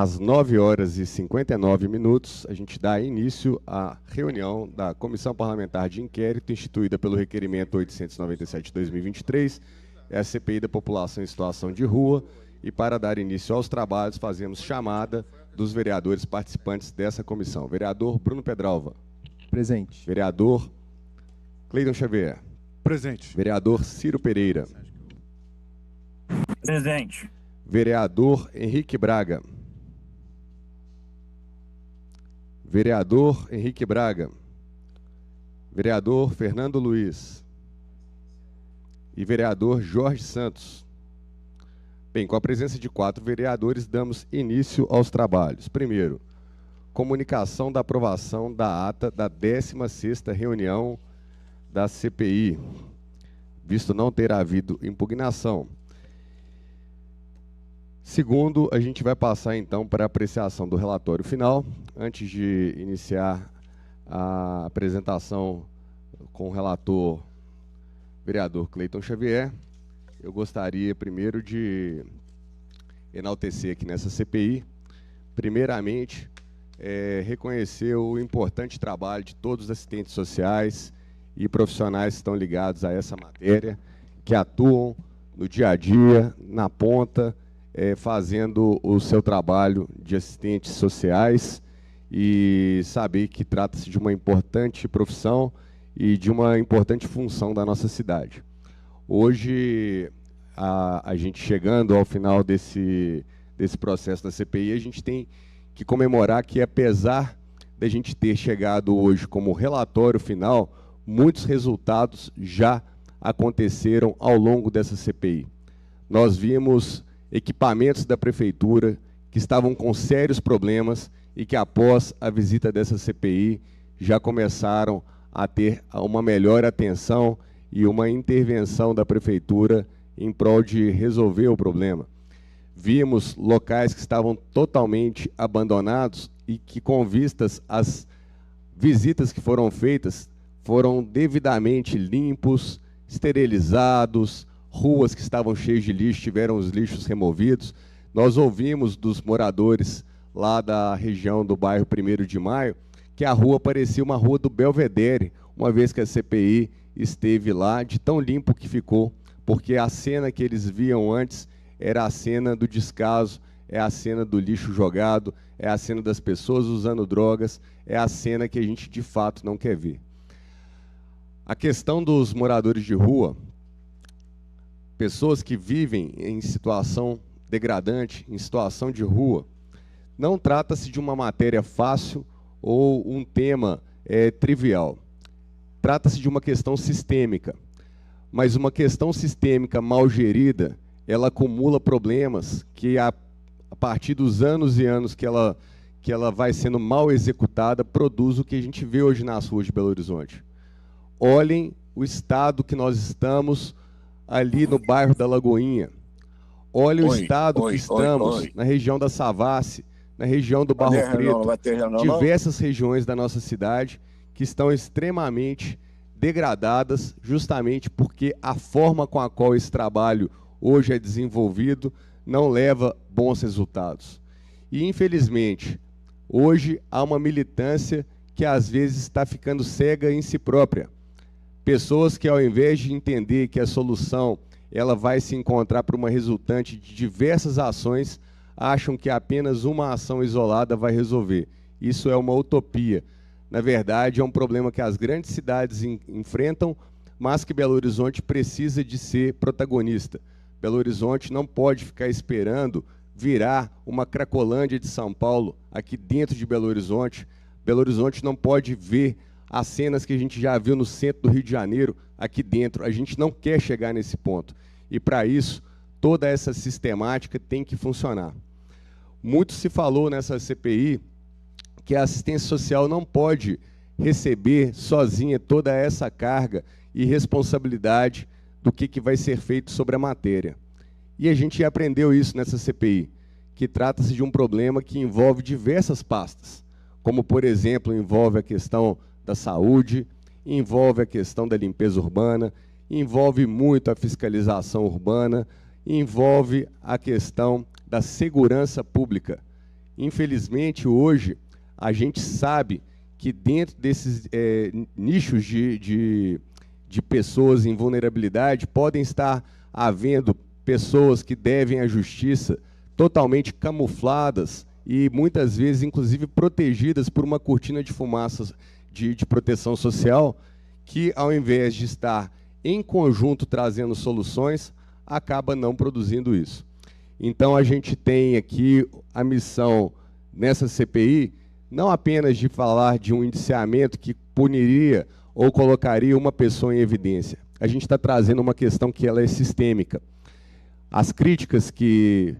às 9h59, a gente dá início à reunião da Comissão Parlamentar de Inquérito, instituída pelo requerimento 897/2023, é a CPI da População em Situação de Rua, e para dar início aos trabalhos, fazemos chamada dos vereadores participantes dessa comissão. Vereador Bruno Pedralva. Presente. Vereador Cleiton Xavier. Presente. Vereador Ciro Pereira. Presente. Vereador Henrique Braga. Vereador Henrique Braga. Vereador Fernando Luiz. E vereador Jorge Santos. Bem, com a presença de 4 vereadores, damos início aos trabalhos. Primeiro, comunicação da aprovação da ata da 16ª reunião da CPI, visto não ter havido impugnação. Segundo, a gente vai passar então para a apreciação do relatório final. Antes de iniciar a apresentação com o relator, vereador Cleiton Xavier, eu gostaria primeiro de enaltecer aqui nessa CPI, primeiramente, reconhecer o importante trabalho de todos os assistentes sociais e profissionais que estão ligados a essa matéria, que atuam no dia a dia, na ponta, fazendo o seu trabalho de assistentes sociais, e saber que trata-se de uma importante profissão e de uma importante função da nossa cidade. Hoje, a gente chegando ao final desse processo da CPI, a gente tem que comemorar que, apesar da gente ter chegado hoje como relatório final, muitos resultados já aconteceram ao longo dessa CPI. Nós vimos equipamentos da Prefeitura que estavam com sérios problemas e que, após a visita dessa CPI, já começaram a ter uma melhor atenção e uma intervenção da Prefeitura em prol de resolver o problema. Vimos locais que estavam totalmente abandonados e que, com vistas às visitas que foram feitas, foram devidamente limpos, esterilizados, ruas que estavam cheias de lixo, tiveram os lixos removidos. Nós ouvimos dos moradores lá da região do bairro 1º de Maio que a rua parecia uma rua do Belvedere, uma vez que a CPI esteve lá, de tão limpo que ficou, porque a cena que eles viam antes era a cena do descaso, é a cena do lixo jogado, é a cena das pessoas usando drogas, é a cena que a gente de fato não quer ver. A questão dos moradores de rua, pessoas que vivem em situação degradante, em situação de rua, não trata-se de uma matéria fácil ou um tema trivial. Trata-se de uma questão sistêmica, mas uma questão sistêmica mal gerida, ela acumula problemas que, a partir dos anos e anos que ela vai sendo mal executada, produz o que a gente vê hoje nas ruas de Belo Horizonte. Olhem o estado que nós estamos ali no bairro da Lagoinha. Olhem o estado que estamos na região da Savassi, na região do Barro Preto, diversas regiões da nossa cidade que estão extremamente degradadas, justamente porque a forma com a qual esse trabalho hoje é desenvolvido não leva bons resultados. E, infelizmente, hoje há uma militância que às vezes está ficando cega em si própria. Pessoas que, ao invés de entender que a solução ela vai se encontrar por uma resultante de diversas ações, acham que apenas uma ação isolada vai resolver. Isso é uma utopia. Na verdade, é um problema que as grandes cidades enfrentam, mas que Belo Horizonte precisa de ser protagonista. Belo Horizonte não pode ficar esperando virar uma Cracolândia de São Paulo aqui dentro de Belo Horizonte. Belo Horizonte não pode ver as cenas que a gente já viu no centro do Rio de Janeiro aqui dentro. A gente não quer chegar nesse ponto. E, para isso, toda essa sistemática tem que funcionar. Muito se falou nessa CPI que a assistência social não pode receber sozinha toda essa carga e responsabilidade do que vai ser feito sobre a matéria. E a gente aprendeu isso nessa CPI, que trata-se de um problema que envolve diversas pastas, como, por exemplo, envolve a questão da saúde, envolve a questão da limpeza urbana, envolve muito a fiscalização urbana, envolve a questão da segurança pública. Infelizmente, hoje, a gente sabe que dentro desses nichos de pessoas em vulnerabilidade, podem estar havendo pessoas que devem à justiça totalmente camufladas e muitas vezes, inclusive, protegidas por uma cortina de fumaça de proteção social, que, ao invés de estar em conjunto trazendo soluções, acaba não produzindo isso. Então, a gente tem aqui a missão, nessa CPI, não apenas de falar de um indiciamento que puniria ou colocaria uma pessoa em evidência. A gente está trazendo uma questão que ela é sistêmica. As críticas que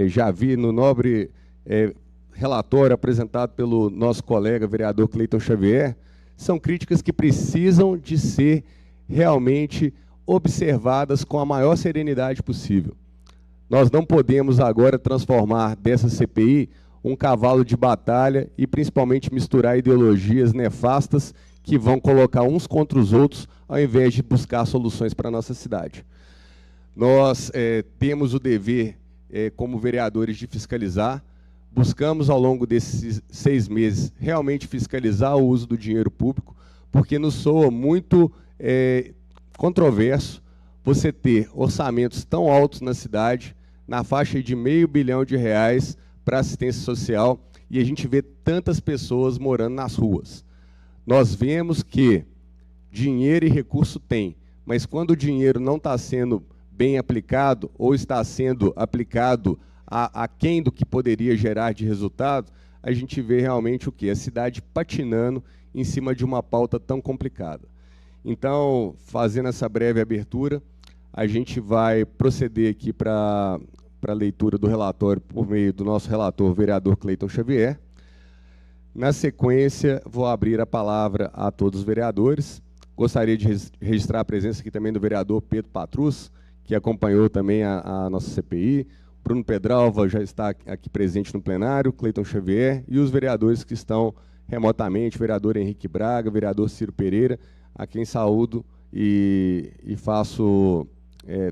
já vi no nobre relatório apresentado pelo nosso colega vereador Cleiton Xavier, são críticas que precisam de ser realmente observadas com a maior serenidade possível. Nós não podemos agora transformar dessa CPI um cavalo de batalha e principalmente misturar ideologias nefastas que vão colocar uns contra os outros ao invés de buscar soluções para a nossa cidade. Nós temos o dever, como vereadores, de fiscalizar. Buscamos, ao longo desses 6 meses, realmente fiscalizar o uso do dinheiro público, porque nos soa muito controverso você ter orçamentos tão altos na cidade, na faixa de R$500 bilhão para assistência social, e a gente vê tantas pessoas morando nas ruas. Nós vemos que dinheiro e recurso tem, mas quando o dinheiro não está sendo bem aplicado, ou está sendo aplicado aquém do que poderia gerar de resultado, a gente vê realmente o quê? A cidade patinando em cima de uma pauta tão complicada. Então, fazendo essa breve abertura, a gente vai proceder aqui para a leitura do relatório por meio do nosso relator, vereador Cleiton Xavier. Na sequência, vou abrir a palavra a todos os vereadores. Gostaria de registrar a presença aqui também do vereador Pedro Patrus, que acompanhou também a nossa CPI. Bruno Pedralva já está aqui presente no plenário, Cleiton Xavier, e os vereadores que estão remotamente, vereador Henrique Braga, vereador Ciro Pereira, a quem saúdo e faço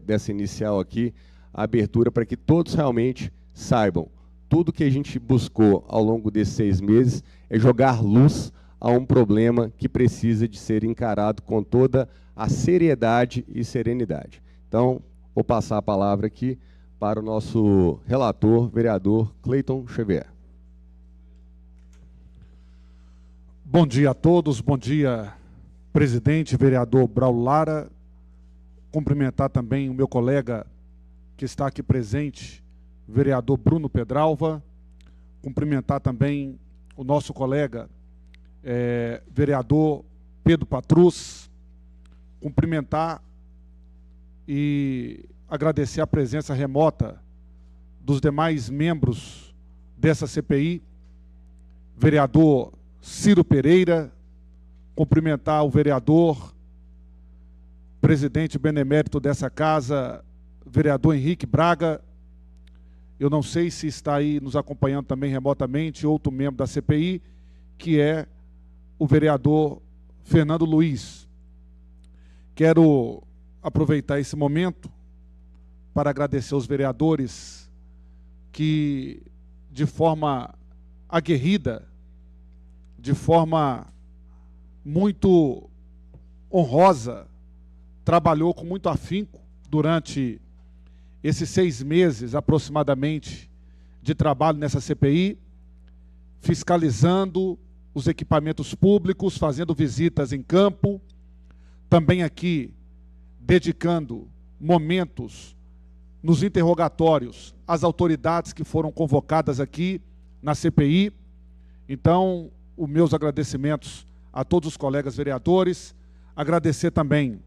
dessa inicial aqui a abertura para que todos realmente saibam. Tudo que a gente buscou ao longo desses 6 meses é jogar luz a um problema que precisa de ser encarado com toda a seriedade e serenidade. Então, vou passar a palavra aqui para o nosso relator, vereador Cleiton Xavier. Bom dia a todos, bom dia, presidente, vereador Braulio Lara. Cumprimentar também o meu colega que está aqui presente, vereador Bruno Pedralva. Cumprimentar também o nosso colega, vereador Pedro Patrus. Cumprimentar e agradecer a presença remota dos demais membros dessa CPI, vereador Ciro Pereira, cumprimentar o vereador, presidente benemérito dessa casa, vereador Henrique Braga. Eu não sei se está aí nos acompanhando também remotamente outro membro da CPI, que é o vereador Fernando Luiz. Quero aproveitar esse momento para agradecer aos vereadores que, de forma aguerrida, de forma muito honrosa, trabalhou com muito afinco durante esses 6 meses, aproximadamente, de trabalho nessa CPI, fiscalizando os equipamentos públicos, fazendo visitas em campo, também aqui dedicando momentos nos interrogatórios às autoridades que foram convocadas aqui na CPI. Então, os meus agradecimentos a todos os colegas vereadores, agradecer também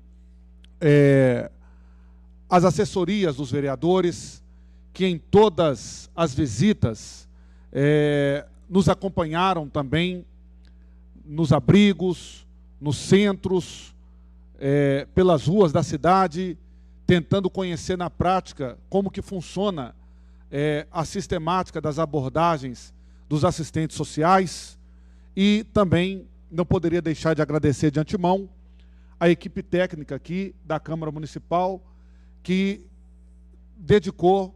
as assessorias dos vereadores, que em todas as visitas nos acompanharam também nos abrigos, nos centros, pelas ruas da cidade, tentando conhecer na prática como que funciona a sistemática das abordagens dos assistentes sociais. E também não poderia deixar de agradecer de antemão a equipe técnica aqui da Câmara Municipal, que dedicou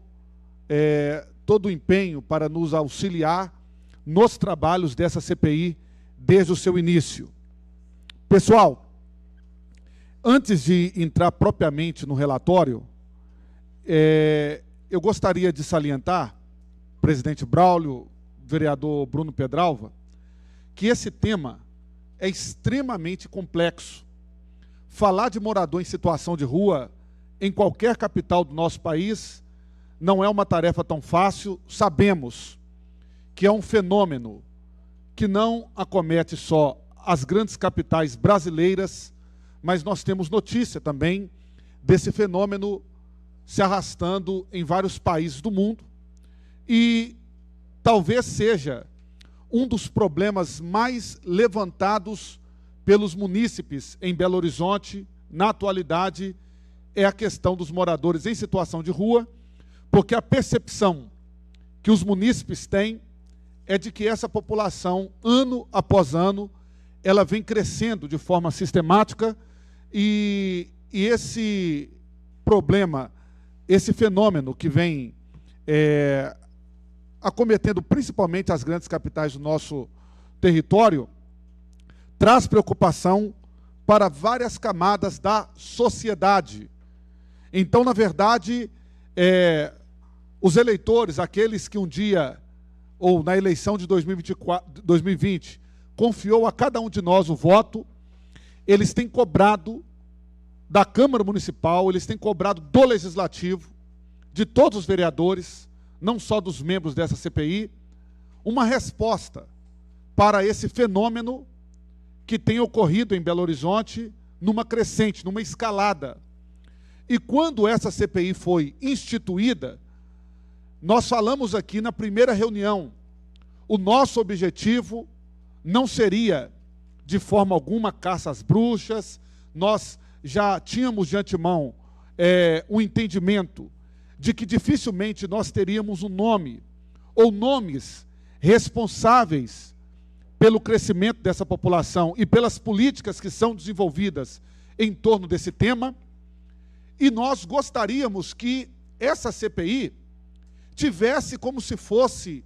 todo o empenho para nos auxiliar nos trabalhos dessa CPI desde o seu início. Pessoal, antes de entrar propriamente no relatório, eu gostaria de salientar, presidente Braulio, vereador Bruno Pedralva, que esse tema é extremamente complexo. Falar de morador em situação de rua em qualquer capital do nosso país não é uma tarefa tão fácil. Sabemos que é um fenômeno que não acomete só as grandes capitais brasileiras, mas nós temos notícia também desse fenômeno se arrastando em vários países do mundo, e talvez seja um dos problemas mais levantados pelos munícipes em Belo Horizonte, na atualidade, é a questão dos moradores em situação de rua, porque a percepção que os munícipes têm é de que essa população, ano após ano, ela vem crescendo de forma sistemática, e esse problema, esse fenômeno que vem acometendo principalmente as grandes capitais do nosso território, traz preocupação para várias camadas da sociedade. Então, na verdade, os eleitores, aqueles que um dia, ou na eleição de 2020, confiou a cada um de nós o voto, eles têm cobrado da Câmara Municipal, eles têm cobrado do Legislativo, de todos os vereadores, não só dos membros dessa CPI, uma resposta para esse fenômeno que tem ocorrido em Belo Horizonte numa crescente, numa escalada. E quando essa CPI foi instituída, nós falamos aqui na primeira reunião, o nosso objetivo não seria, de forma alguma, caça às bruxas. Nós já tínhamos de antemão um entendimento de que dificilmente nós teríamos um nome, ou nomes responsáveis pelo crescimento dessa população e pelas políticas que são desenvolvidas em torno desse tema, e nós gostaríamos que essa CPI tivesse como se fosse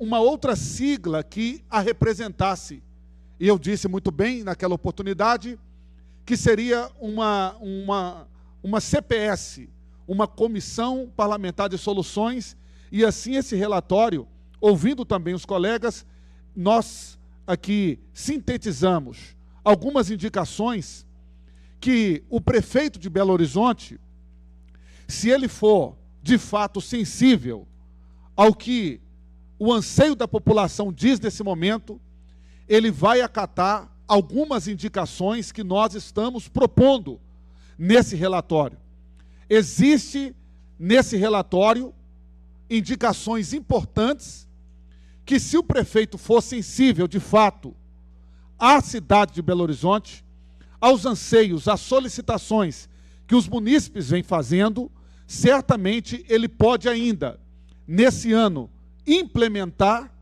uma outra sigla que a representasse. E eu disse muito bem naquela oportunidade que seria uma CPS, uma Comissão Parlamentar de Soluções, e assim esse relatório, ouvindo também os colegas, nós aqui sintetizamos algumas indicações que o prefeito de Belo Horizonte, se ele for de fato sensível ao que o anseio da população diz nesse momento, ele vai acatar algumas indicações que nós estamos propondo nesse relatório. Existe nesse relatório indicações importantes que, se o prefeito for sensível de fato à cidade de Belo Horizonte, aos anseios, às solicitações que os munícipes vêm fazendo, certamente ele pode ainda, nesse ano, implementar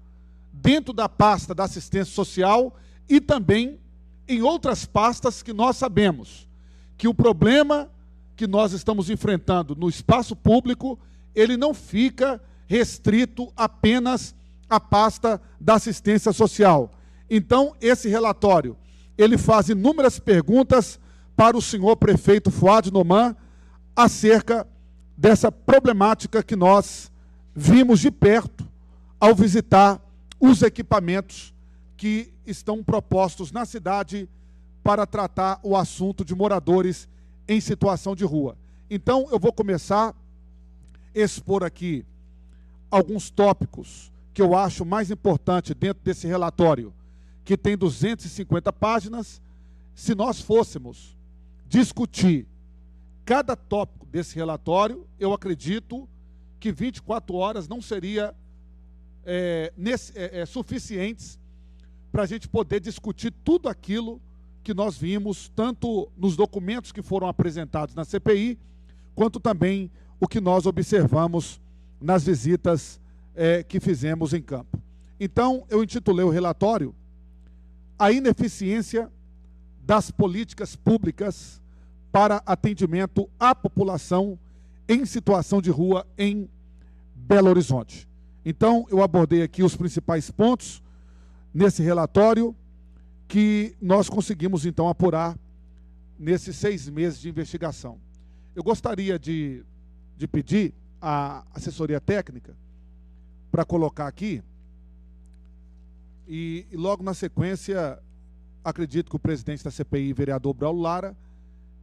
dentro da pasta da assistência social e também em outras pastas que nós sabemos que o problema que nós estamos enfrentando no espaço público, ele não fica restrito apenas à pasta da assistência social. Então, esse relatório, ele faz inúmeras perguntas para o senhor prefeito Fuad Noman acerca dessa problemática que nós vimos de perto ao visitar os equipamentos que estão propostos na cidade para tratar o assunto de moradores em situação de rua. Então, eu vou começar a expor aqui alguns tópicos que eu acho mais importante dentro desse relatório, que tem 250 páginas. Se nós fôssemos discutir cada tópico desse relatório, eu acredito que 24 horas não seria suficientes para a gente poder discutir tudo aquilo que nós vimos, tanto nos documentos que foram apresentados na CPI, quanto também o que nós observamos nas visitas que fizemos em campo. Então, eu intitulei o relatório A Ineficiência das Políticas Públicas para Atendimento à População em Situação de Rua em Belo Horizonte. Então, eu abordei aqui os principais pontos nesse relatório que nós conseguimos, então, apurar nesses 6 meses de investigação. Eu gostaria de pedir à assessoria técnica para colocar aqui, e logo na sequência, acredito que o presidente da CPI, vereador Braulio Lara,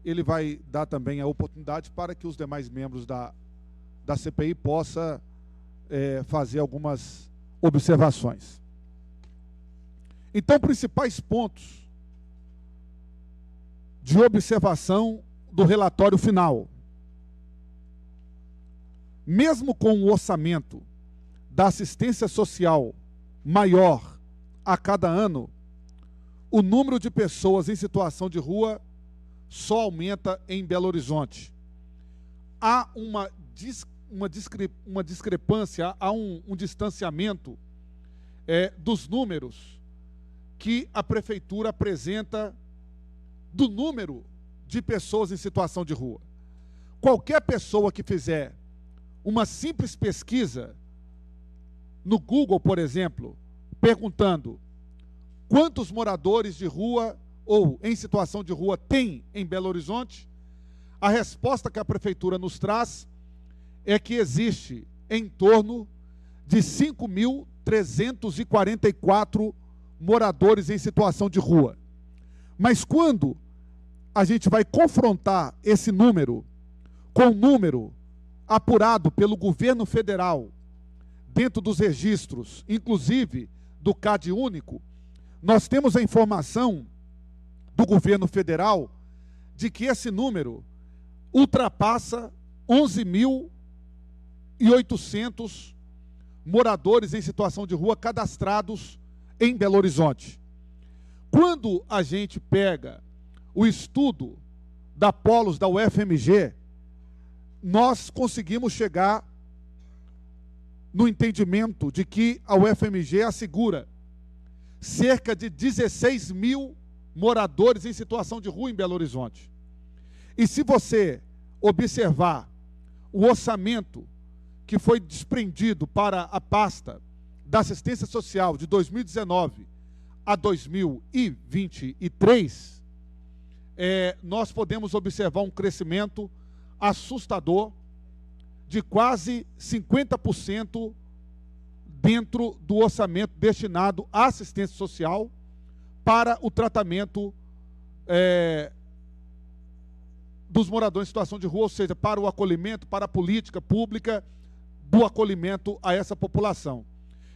ele vai dar também a oportunidade para que os demais membros da CPI possam fazer algumas observações. Então, principais pontos de observação do relatório final. Mesmo com o orçamento da assistência social maior a cada ano, o número de pessoas em situação de rua só aumenta em Belo Horizonte. Há uma discrepância, há um distanciamento dos números que a prefeitura apresenta do número de pessoas em situação de rua. Qualquer pessoa que fizer uma simples pesquisa no Google, por exemplo, perguntando quantos moradores de rua ou em situação de rua tem em Belo Horizonte, a resposta que a prefeitura nos traz é que existe em torno de 5.344 moradores em situação de rua. Mas quando a gente vai confrontar esse número com o número apurado pelo governo federal dentro dos registros, inclusive do CAD único, nós temos a informação do governo federal de que esse número ultrapassa 11.800 moradores em situação de rua cadastrados em Belo Horizonte. Quando a gente pega o estudo da Polos da UFMG, nós conseguimos chegar no entendimento de que a UFMG assegura cerca de 16 mil moradores em situação de rua em Belo Horizonte. E se você observar o orçamento que foi desprendido para a pasta da assistência social de 2019 a 2023, nós podemos observar um crescimento assustador de quase 50% dentro do orçamento destinado à assistência social para o tratamento dos moradores em situação de rua, ou seja, para o acolhimento, para a política pública do acolhimento a essa população.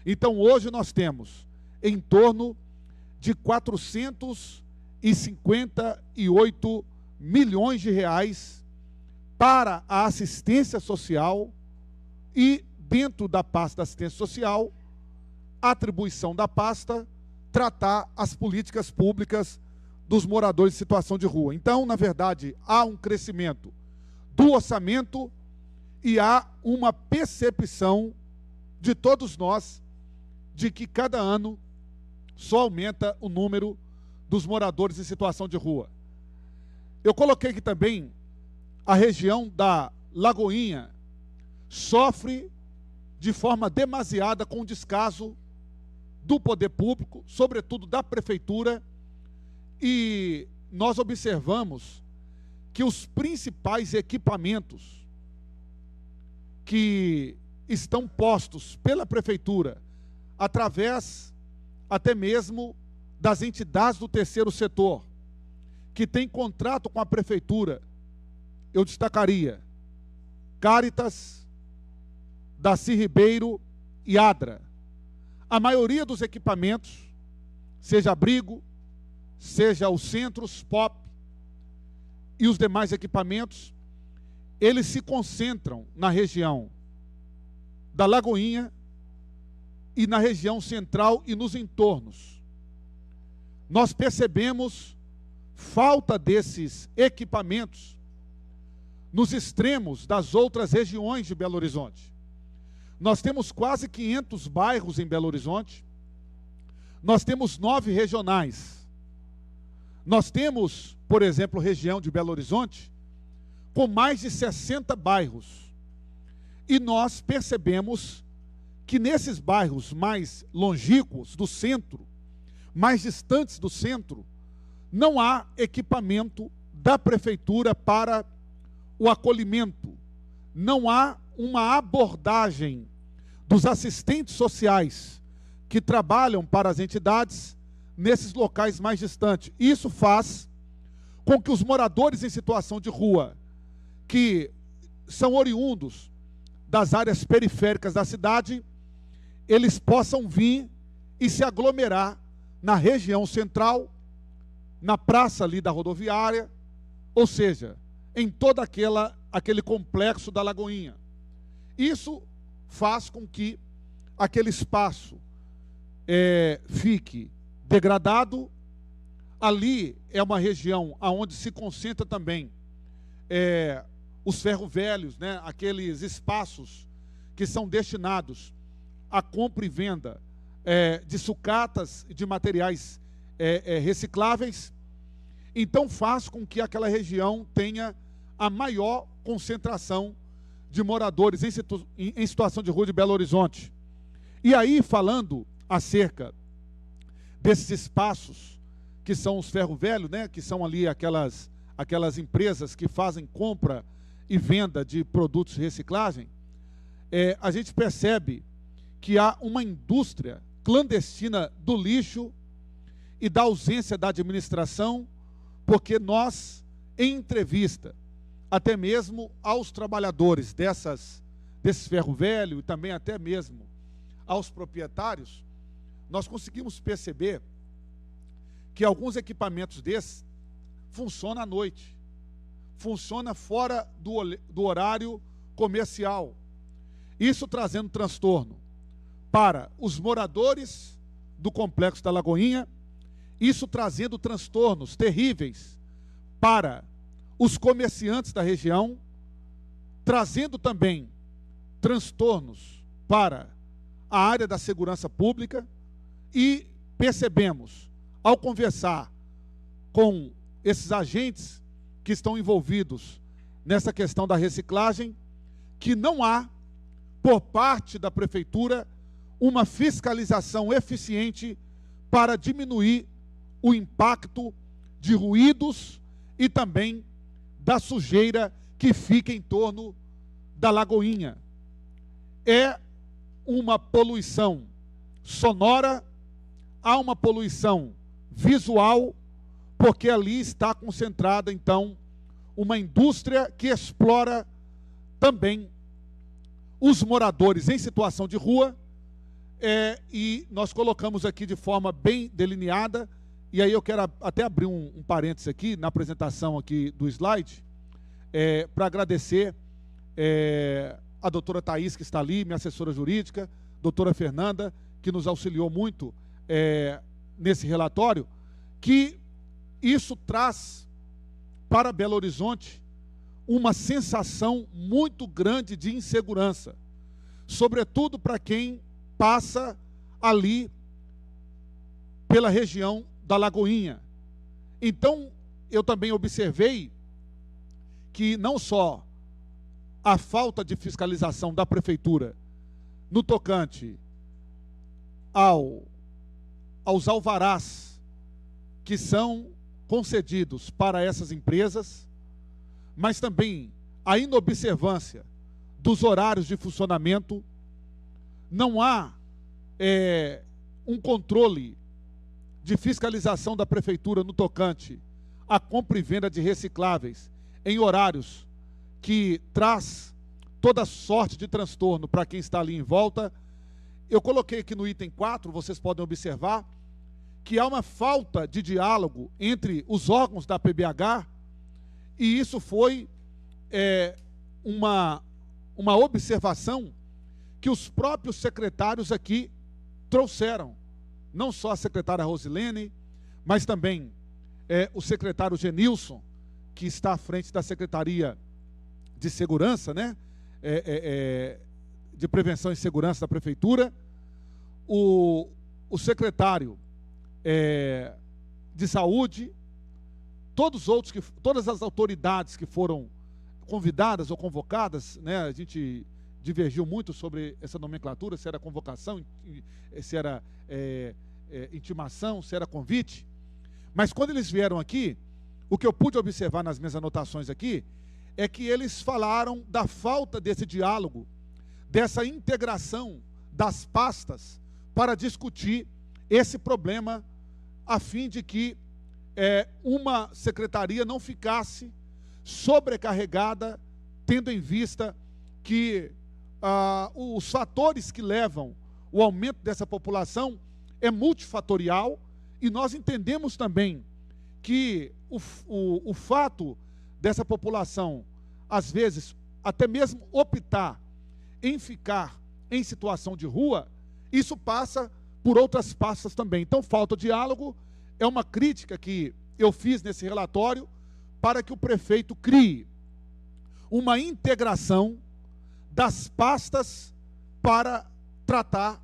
Então, hoje nós temos em torno de 458 milhões de reais para a assistência social e, dentro da pasta da assistência social, a atribuição da pasta tratar as políticas públicas dos moradores em situação de rua. Então, na verdade, há um crescimento do orçamento e há uma percepção de todos nós de que cada ano só aumenta o número dos moradores em situação de rua. Eu coloquei aqui também a região da Lagoinha sofre de forma demasiada com o descaso do poder público, sobretudo da prefeitura, e nós observamos que os principais equipamentos que estão postos pela prefeitura, através até mesmo das entidades do terceiro setor, que tem contrato com a prefeitura, eu destacaria Cáritas, Darcy Ribeiro e Adra. A maioria dos equipamentos, seja abrigo, seja os centros, POP e os demais equipamentos, eles se concentram na região da Lagoinha e na região central e nos entornos. Nós percebemos falta desses equipamentos nos extremos das outras regiões de Belo Horizonte. Nós temos quase 500 bairros em Belo Horizonte, nós temos 9 regionais. Nós temos, por exemplo, região de Belo Horizonte, com mais de 60 bairros. E nós percebemos que nesses bairros mais longínquos do centro, mais distantes do centro, não há equipamento da prefeitura para o acolhimento, não há uma abordagem dos assistentes sociais que trabalham para as entidades nesses locais mais distantes. Isso faz com que os moradores em situação de rua, que são oriundos das áreas periféricas da cidade, eles possam vir e se aglomerar na região central, na praça ali da rodoviária, ou seja, em todo aquele complexo da Lagoinha. Isso faz com que aquele espaço fique degradado. Ali é uma região onde se concentra também os ferro-velhos, né? Aqueles espaços que são destinados à compra e venda de sucatas e de materiais recicláveis. Então faz com que aquela região tenha a maior concentração de moradores em situação de rua de Belo Horizonte. E aí, falando acerca desses espaços que são os ferro-velho, né, que são ali aquelas empresas que fazem compra e venda de produtos de reciclagem, a gente percebe que há uma indústria clandestina do lixo e da ausência da administração, porque nós, em entrevista, até mesmo aos trabalhadores desses ferro-velho e também até mesmo aos proprietários, nós conseguimos perceber que alguns equipamentos desses funcionam à noite, funcionam fora do horário comercial, isso trazendo transtorno para os moradores do Complexo da Lagoinha, isso trazendo transtornos terríveis para os comerciantes da região, trazendo também transtornos para a área da segurança pública. E percebemos, ao conversar com esses agentes que estão envolvidos nessa questão da reciclagem, que não há, por parte da prefeitura, uma fiscalização eficiente para diminuir o impacto de ruídos e também da sujeira que fica em torno da Lagoinha. É uma poluição sonora, há uma poluição visual, porque ali está concentrada, então, uma indústria que explora também os moradores em situação de rua, e nós colocamos aqui de forma bem delineada, e aí eu quero até abrir um parênteses aqui, na apresentação aqui do slide, para agradecer a doutora Thaís, que está ali, minha assessora jurídica, doutora Fernanda, que nos auxiliou muito nesse relatório, que isso traz para Belo Horizonte uma sensação muito grande de insegurança, sobretudo para quem passa ali pela região da Lagoinha. Então, eu também observei que não só a falta de fiscalização da prefeitura no tocante aos alvarás que são concedidos para essas empresas, mas também a inobservância dos horários de funcionamento. Não há um controle de fiscalização da prefeitura no tocante à compra e venda de recicláveis em horários que traz toda sorte de transtorno para quem está ali em volta. Eu coloquei aqui no item 4, vocês podem observar, que há uma falta de diálogo entre os órgãos da PBH, e isso foi uma observação que os próprios secretários aqui trouxeram. Não só a secretária Rosilene, mas também o secretário Genilson, que está à frente da Secretaria de Segurança, né? De Prevenção e Segurança da Prefeitura, o secretário de Saúde, todas as autoridades que foram convidadas ou convocadas, né? A gente divergiu muito sobre essa nomenclatura, se era convocação, se era intimação, se era convite. Mas quando eles vieram aqui, o que eu pude observar nas minhas anotações aqui, é que eles falaram da falta desse diálogo, dessa integração das pastas para discutir esse problema, a fim de que uma secretaria não ficasse sobrecarregada, tendo em vista que os fatores que levam o aumento dessa população é multifatorial, e nós entendemos também que o fato dessa população, às vezes, até mesmo optar em ficar em situação de rua, isso passa por outras pastas também. Então, falta diálogo é uma crítica que eu fiz nesse relatório para que o prefeito crie uma integração das pastas para tratar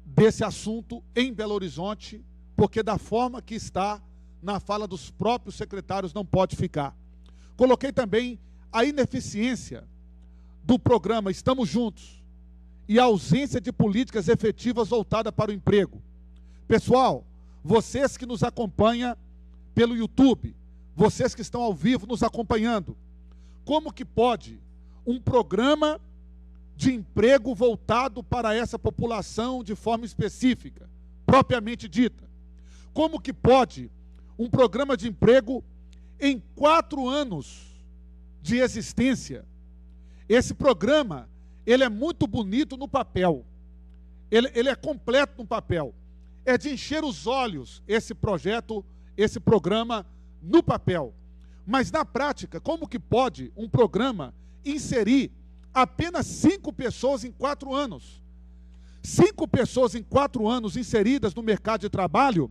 desse assunto em Belo Horizonte, porque da forma que está na fala dos próprios secretários não pode ficar. Coloquei também a ineficiência do programa Estamos Juntos e a ausência de políticas efetivas voltadas para o emprego. Pessoal, vocês que nos acompanham pelo YouTube, vocês que estão ao vivo nos acompanhando, como que pode um programa de emprego voltado para essa população de forma específica, propriamente dita? Como que pode um programa de emprego em 4 anos de existência? Esse programa, ele é muito bonito no papel, ele é completo no papel, é de encher os olhos esse projeto, esse programa no papel, mas na prática, como que pode um programa inserir apenas 5 pessoas em 4 anos? 5 pessoas em 4 anos inseridas no mercado de trabalho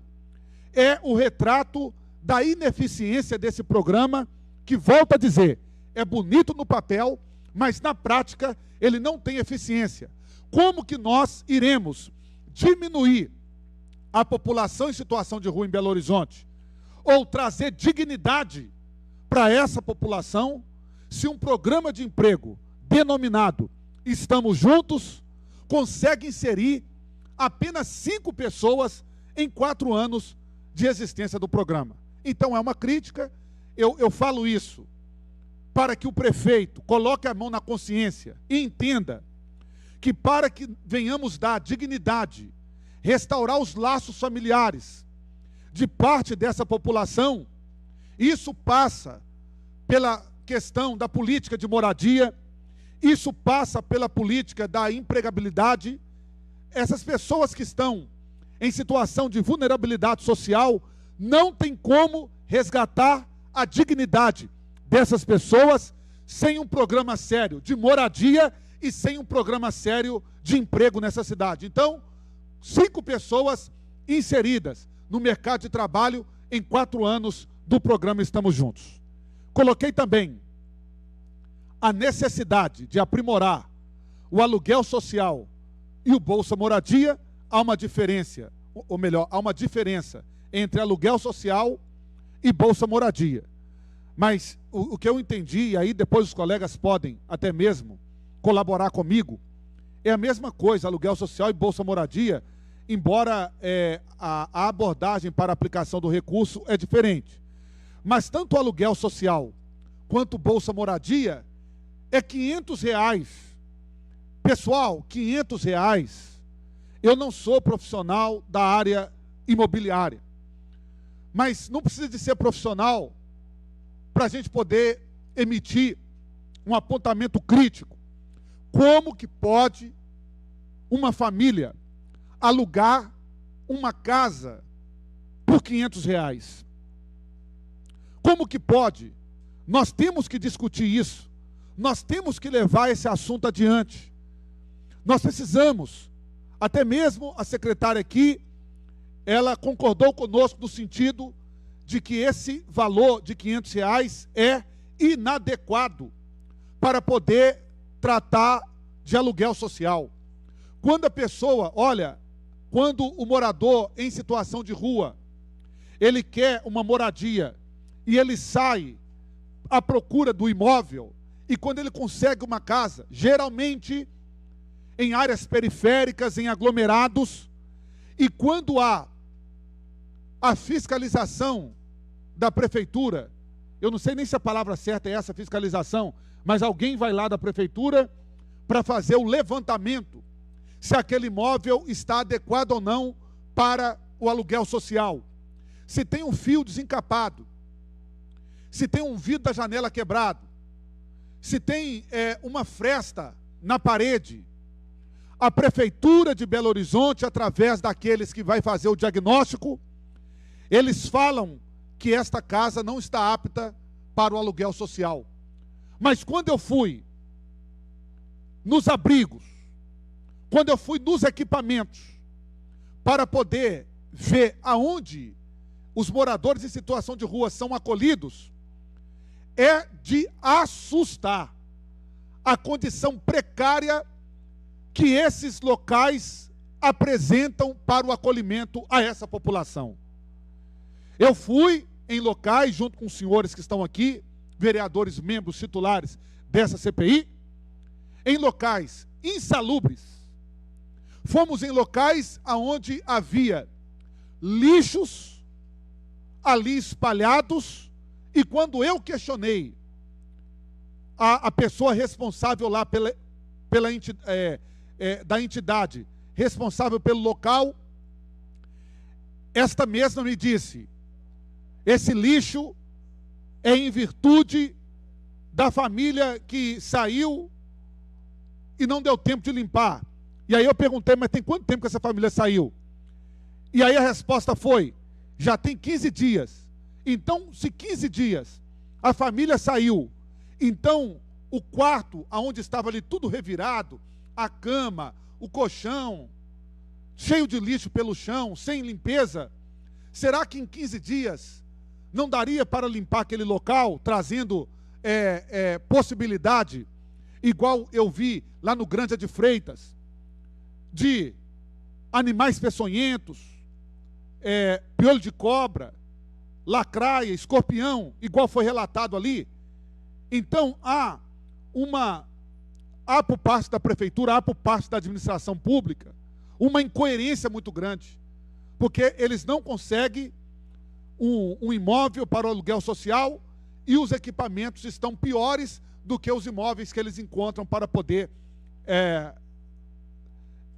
é o retrato da ineficiência desse programa, que, volto a dizer, é bonito no papel, mas na prática ele não tem eficiência. Como que nós iremos diminuir a população em situação de rua em Belo Horizonte, ou trazer dignidade para essa população, se um programa de emprego denominado Estamos Juntos consegue inserir apenas 5 pessoas em 4 anos de existência do programa? Então é uma crítica, eu falo isso para que o prefeito coloque a mão na consciência e entenda que, para que venhamos dar dignidade, restaurar os laços familiares de parte dessa população, isso passa pela questão da política de moradia, isso passa pela política da empregabilidade. Essas pessoas que estão em situação de vulnerabilidade social não tem como resgatar a dignidade dessas pessoas sem um programa sério de moradia e sem um programa sério de emprego nessa cidade. Então, 5 pessoas inseridas no mercado de trabalho em 4 anos do programa Estamos Juntos. Coloquei também a necessidade de aprimorar o aluguel social e o Bolsa Moradia. Há uma diferença, ou melhor, há uma diferença entre aluguel social e Bolsa Moradia. Mas o que eu entendi, e aí depois os colegas podem até mesmo colaborar comigo, é a mesma coisa, aluguel social e Bolsa Moradia, embora a abordagem para a aplicação do recurso é diferente. Mas tanto o aluguel social quanto Bolsa Moradia é R$500. Pessoal, R$500. Eu não sou profissional da área imobiliária, mas não precisa de ser profissional para a gente poder emitir um apontamento crítico. Como que pode uma família alugar uma casa por R$500? Como que pode? Nós temos que discutir isso. Nós temos que levar esse assunto adiante. Nós precisamos, até mesmo a secretária aqui, ela concordou conosco no sentido de que esse valor de R$500 é inadequado para poder tratar de aluguel social. Quando a pessoa, olha, quando o morador em situação de rua, ele quer uma moradia e ele sai à procura do imóvel, E quando ele consegue uma casa, geralmente em áreas periféricas, em aglomerados, e quando há a fiscalização da prefeitura, eu não sei nem se a palavra certa é essa, fiscalização, mas alguém vai lá da prefeitura para fazer o levantamento se aquele imóvel está adequado ou não para o aluguel social. Se tem um fio desencapado, se tem um vidro da janela quebrado, se tem uma fresta na parede, a Prefeitura de Belo Horizonte, através daqueles que vai fazer o diagnóstico, eles falam que esta casa não está apta para o aluguel social. Mas quando eu fui nos abrigos, quando eu fui nos equipamentos, para poder ver aonde os moradores em situação de rua são acolhidos, é de assustar a condição precária que esses locais apresentam para o acolhimento a essa população. Eu fui em locais, junto com os senhores que estão aqui, vereadores, membros titulares dessa CPI, em locais insalubres. Fomos em locais onde havia lixos ali espalhados, e quando eu questionei a pessoa responsável lá da entidade responsável pelo local, esta mesma me disse: esse lixo é em virtude da família que saiu e não deu tempo de limpar. E aí eu perguntei: mas tem quanto tempo que essa família saiu? E aí a resposta foi: já tem 15 dias. Então, se 15 dias a família saiu, então o quarto, onde estava ali tudo revirado, a cama, o colchão, cheio de lixo pelo chão, sem limpeza, será que em 15 dias não daria para limpar aquele local, trazendo possibilidade, igual eu vi lá no Granja de Freitas, de animais peçonhentos, piolho de cobra, lacraia, escorpião, igual foi relatado ali? Então há por parte da prefeitura, há por parte da administração pública, uma incoerência muito grande, porque eles não conseguem um imóvel para o aluguel social e os equipamentos estão piores do que os imóveis que eles encontram para poder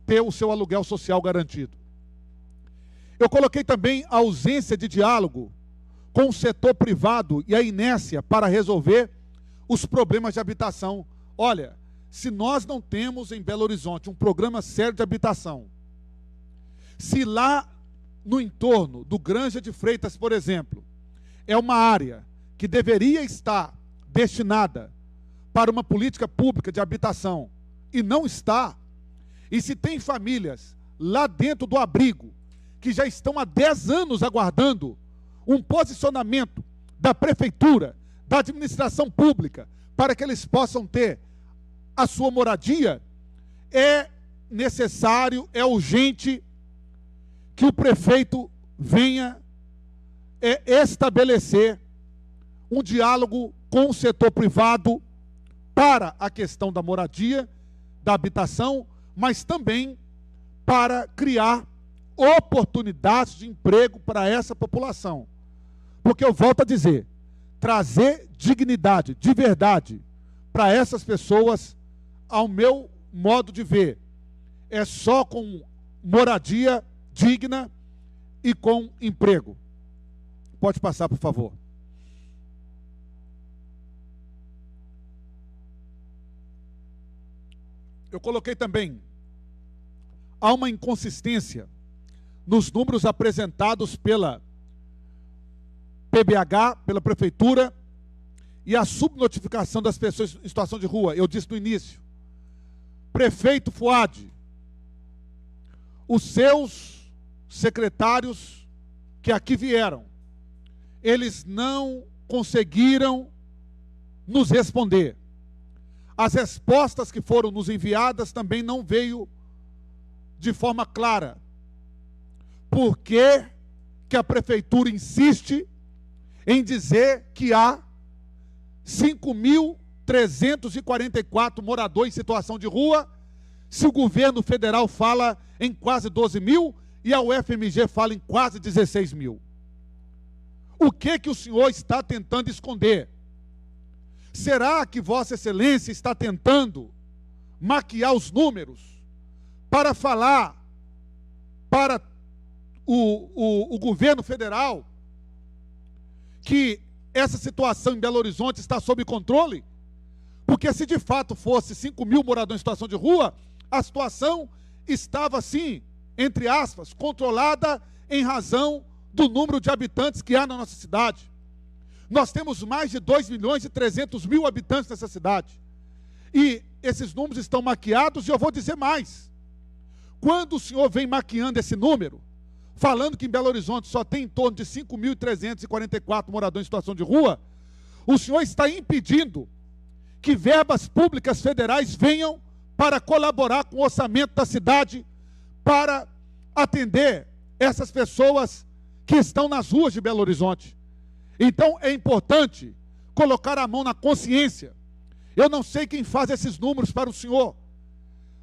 ter o seu aluguel social garantido. Eu coloquei também a ausência de diálogo com o setor privado e a inércia para resolver os problemas de habitação. Olha, se nós não temos em Belo Horizonte um programa sério de habitação, se lá no entorno do Granja de Freitas, por exemplo, é uma área que deveria estar destinada para uma política pública de habitação e não está, e se tem famílias lá dentro do abrigo que já estão há 10 anos aguardando um posicionamento da prefeitura, da administração pública, para que eles possam ter a sua moradia, é necessário, é urgente que o prefeito venha estabelecer um diálogo com o setor privado para a questão da moradia, da habitação, mas também para criar oportunidades de emprego para essa população. Porque eu volto a dizer, trazer dignidade, de verdade, para essas pessoas, ao meu modo de ver, é só com moradia digna e com emprego. Pode passar, por favor. Eu coloquei também, há uma inconsistência nos números apresentados pela PBH, pela Prefeitura, e a subnotificação das pessoas em situação de rua. Eu disse no início, prefeito Fuad, os seus secretários que aqui vieram, eles não conseguiram nos responder. As respostas que foram nos enviadas também não veio de forma clara. Por que que a prefeitura insiste em dizer que há 5.300 344 moradores em situação de rua, se o governo federal fala em quase 12 mil e a UFMG fala em quase 16 mil. O que o senhor está tentando esconder? Será que Vossa Excelência está tentando maquiar os números para falar para o governo federal que essa situação em Belo Horizonte está sob controle? Porque se de fato fosse 5 mil moradores em situação de rua, a situação estava assim, entre aspas, controlada em razão do número de habitantes que há na nossa cidade. Nós temos mais de 2.300.000 habitantes nessa cidade. E esses números estão maquiados, e eu vou dizer mais. Quando o senhor vem maquiando esse número, falando que em Belo Horizonte só tem em torno de 5.344 moradores em situação de rua, o senhor está impedindo que verbas públicas federais venham para colaborar com o orçamento da cidade, para atender essas pessoas que estão nas ruas de Belo Horizonte. Então é importante colocar a mão na consciência. Eu não sei quem faz esses números para o senhor,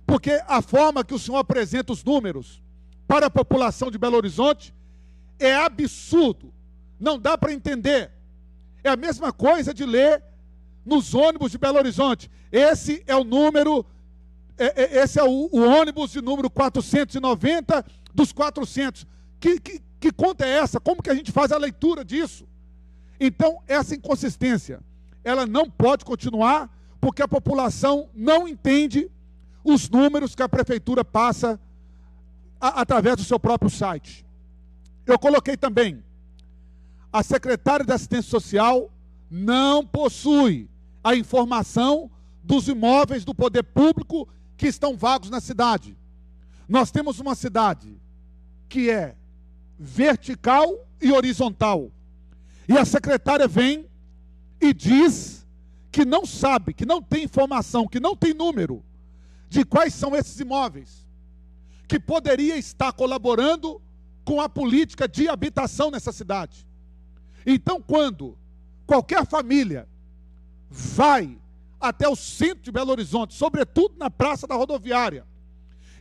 porque a forma que o senhor apresenta os números para a população de Belo Horizonte é absurdo, não dá para entender. É a mesma coisa de ler nos ônibus de Belo Horizonte. Esse é o número, esse é o ônibus de número 490 dos 400. Que conta é essa? Como que a gente faz a leitura disso? Então, essa inconsistência, ela não pode continuar, porque a população não entende os números que a prefeitura passa através do seu próprio site. Eu coloquei também, a secretária de Assistência Social não possui a informação dos imóveis do poder público que estão vagos na cidade. Nós temos uma cidade que é vertical e horizontal. E a secretária vem e diz que não sabe, que não tem informação, que não tem número de quais são esses imóveis, que poderia estar colaborando com a política de habitação nessa cidade. Então, quando qualquer família vai até o centro de Belo Horizonte, sobretudo na Praça da Rodoviária,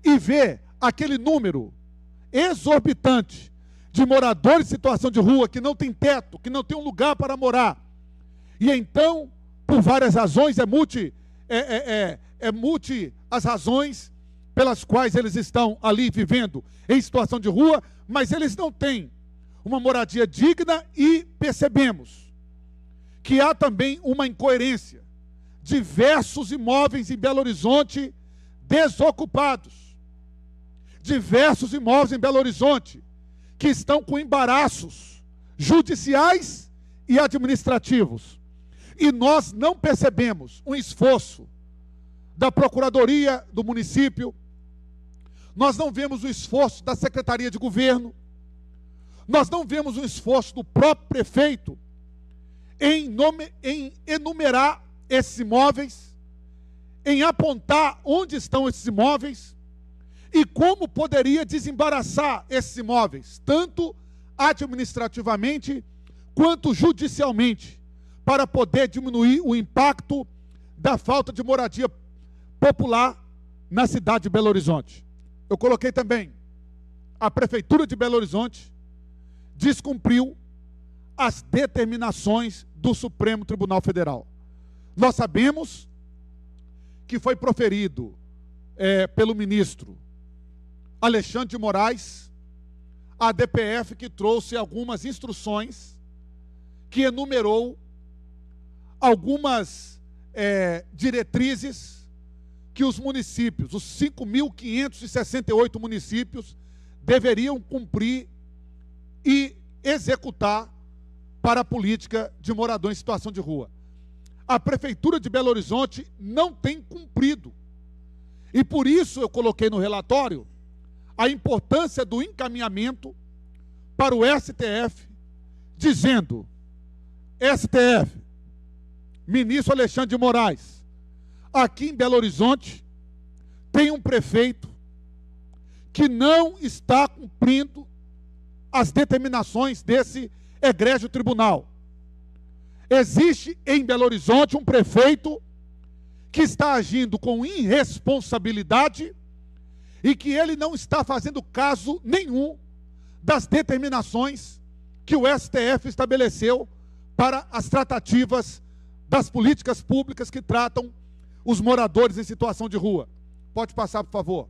e vê aquele número exorbitante de moradores em situação de rua, que não tem teto, que não tem um lugar para morar, e então, por várias razões, é multi as razões pelas quais eles estão ali vivendo em situação de rua, mas eles não têm uma moradia digna, e percebemos que há também uma incoerência. Diversos imóveis em Belo Horizonte desocupados. Diversos imóveis em Belo Horizonte que estão com embaraços judiciais e administrativos. E nós não percebemos um esforço da Procuradoria do município, nós não vemos o esforço da Secretaria de Governo, nós não vemos o esforço do próprio prefeito em enumerar esses imóveis, em apontar onde estão esses imóveis e como poderia desembaraçar esses imóveis, tanto administrativamente quanto judicialmente, para poder diminuir o impacto da falta de moradia popular na cidade de Belo Horizonte. Eu coloquei também, a Prefeitura de Belo Horizonte descumpriu as determinações do Supremo Tribunal Federal. Nós sabemos que foi proferido pelo ministro Alexandre de Moraes a DPF, que trouxe algumas instruções, que enumerou algumas diretrizes que os municípios, os 5.568 municípios, deveriam cumprir e executar para a política de morador em situação de rua. A Prefeitura de Belo Horizonte não tem cumprido. E por isso eu coloquei no relatório a importância do encaminhamento para o STF, dizendo: STF, ministro Alexandre de Moraes, aqui em Belo Horizonte tem um prefeito que não está cumprindo as determinações desse egrégio tribunal. Existe em Belo Horizonte um prefeito que está agindo com irresponsabilidade e que ele não está fazendo caso nenhum das determinações que o STF estabeleceu para as tratativas das políticas públicas que tratam os moradores em situação de rua. Pode passar, por favor.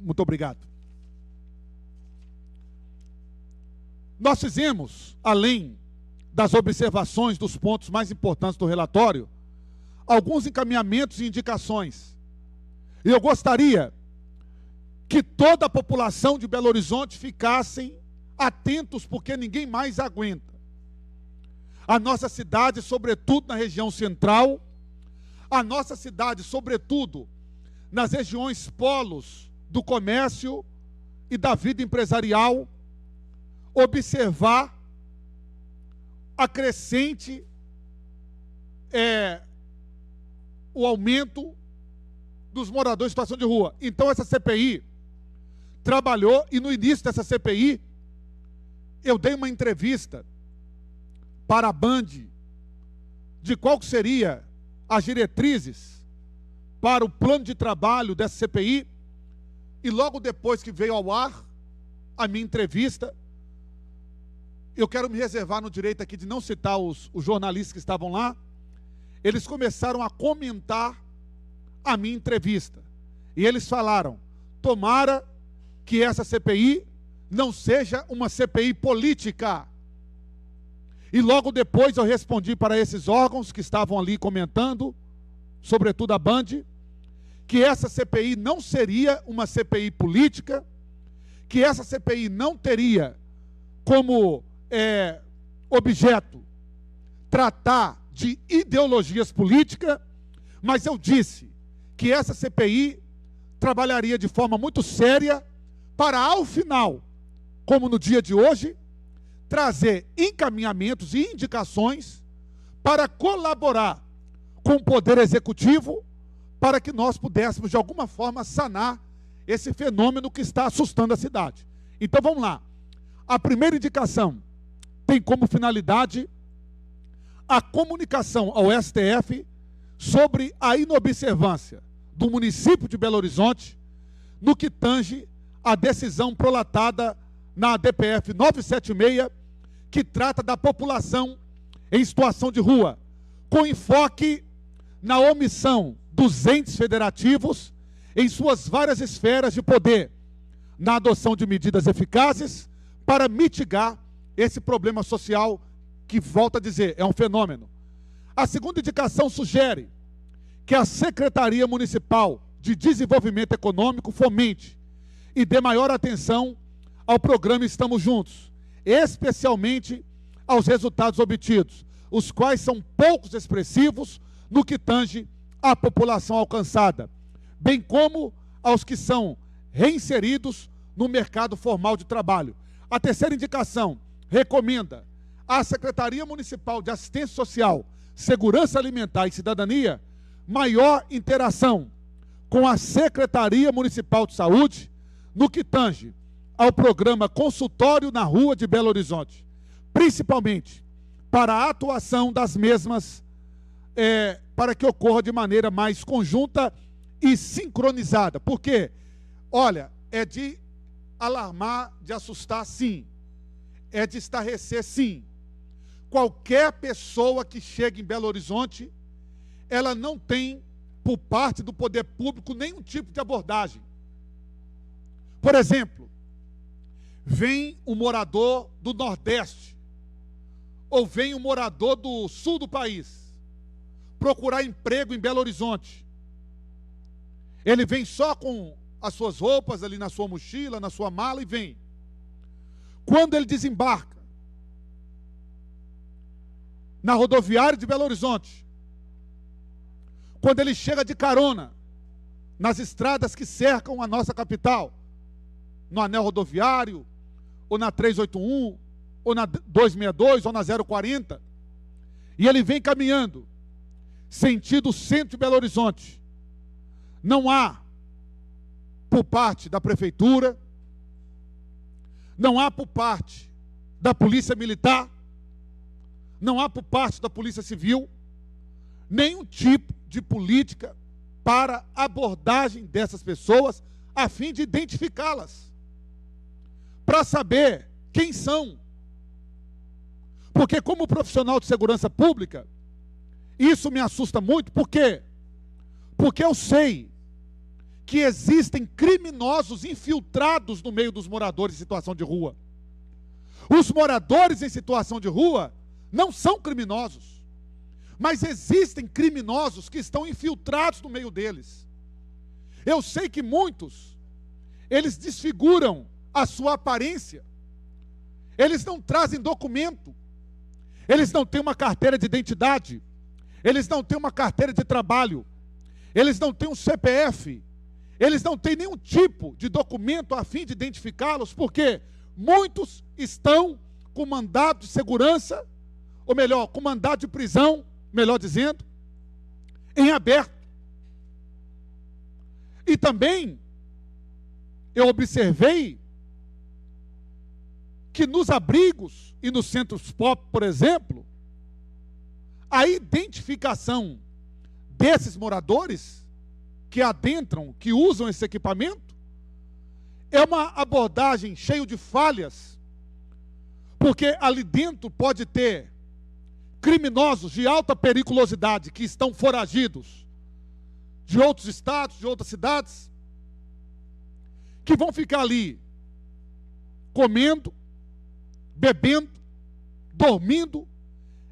Muito obrigado. Nós fizemos, além das observações dos pontos mais importantes do relatório, alguns encaminhamentos e indicações. E eu gostaria que toda a população de Belo Horizonte ficassem atentos, porque ninguém mais aguenta. A nossa cidade, sobretudo na região central, a nossa cidade, sobretudo nas regiões polos do comércio e da vida empresarial, observar a crescente, o aumento dos moradores em situação de rua. Então essa CPI trabalhou, e no início dessa CPI, eu dei uma entrevista para a Band de qual seria as diretrizes para o plano de trabalho dessa CPI, e logo depois que veio ao ar a minha entrevista, eu quero me reservar no direito aqui de não citar os jornalistas que estavam lá, eles começaram a comentar a minha entrevista. E eles falaram: tomara que essa CPI não seja uma CPI política. E logo depois eu respondi para esses órgãos que estavam ali comentando, sobretudo a Band, que essa CPI não seria uma CPI política, que essa CPI não teria como objeto tratar de ideologias políticas, mas eu disse que essa CPI trabalharia de forma muito séria para, ao final, como no dia de hoje, trazer encaminhamentos e indicações para colaborar com o Poder Executivo para que nós pudéssemos, de alguma forma, sanar esse fenômeno que está assustando a cidade. Então, vamos lá. A primeira indicação tem como finalidade a comunicação ao STF sobre a inobservância do município de Belo Horizonte no que tange a decisão prolatada na DPF 976, que trata da população em situação de rua, com enfoque na omissão dos entes federativos em suas várias esferas de poder, na adoção de medidas eficazes para mitigar esse problema social que, volto a dizer, é um fenômeno. A segunda indicação sugere que a Secretaria Municipal de Desenvolvimento Econômico fomente e dê maior atenção ao programa Estamos Juntos, especialmente aos resultados obtidos, os quais são poucos expressivos no que tange à população alcançada, bem como aos que são reinseridos no mercado formal de trabalho. A terceira indicação recomenda à Secretaria Municipal de Assistência Social, Segurança Alimentar e Cidadania maior interação com a Secretaria Municipal de Saúde no que tange ao programa Consultório na Rua de Belo Horizonte, principalmente para a atuação das mesmas, para que ocorra de maneira mais conjunta e sincronizada. Porque, olha, é de alarmar, de assustar, sim. É de estarrecer, sim. Qualquer pessoa que chegue em Belo Horizonte, ela não tem, por parte do poder público, nenhum tipo de abordagem. Por exemplo, vem um morador do Nordeste, ou vem um morador do Sul do país, procurar emprego em Belo Horizonte. Ele vem só com as suas roupas ali na sua mochila, na sua mala, e vem. Quando ele desembarca na rodoviária de Belo Horizonte, quando ele chega de carona nas estradas que cercam a nossa capital, no anel rodoviário, ou na 381, ou na 262, ou na 040, e ele vem caminhando, sentido centro de Belo Horizonte, não há, por parte da prefeitura, não há por parte da Polícia Militar, não há por parte da Polícia Civil nenhum tipo de política para abordagem dessas pessoas a fim de identificá-las, para saber quem são. Porque como profissional de segurança pública, isso me assusta muito. Por quê? Porque eu sei que existem criminosos infiltrados no meio dos moradores em situação de rua. Os moradores em situação de rua não são criminosos, mas existem criminosos que estão infiltrados no meio deles. Eu sei que muitos, eles desfiguram a sua aparência, eles não trazem documento, eles não têm uma carteira de identidade, eles não têm uma carteira de trabalho, eles não têm um CPF, eles não têm nenhum tipo de documento a fim de identificá-los, porque muitos estão com mandado de segurança, ou melhor, com mandado de prisão, melhor dizendo, em aberto. E também eu observei que nos abrigos e nos centros pop, por exemplo, a identificação desses moradores que adentram, que usam esse equipamento, é uma abordagem cheia de falhas, porque ali dentro pode ter criminosos de alta periculosidade que estão foragidos de outros estados, de outras cidades, que vão ficar ali comendo, bebendo, dormindo,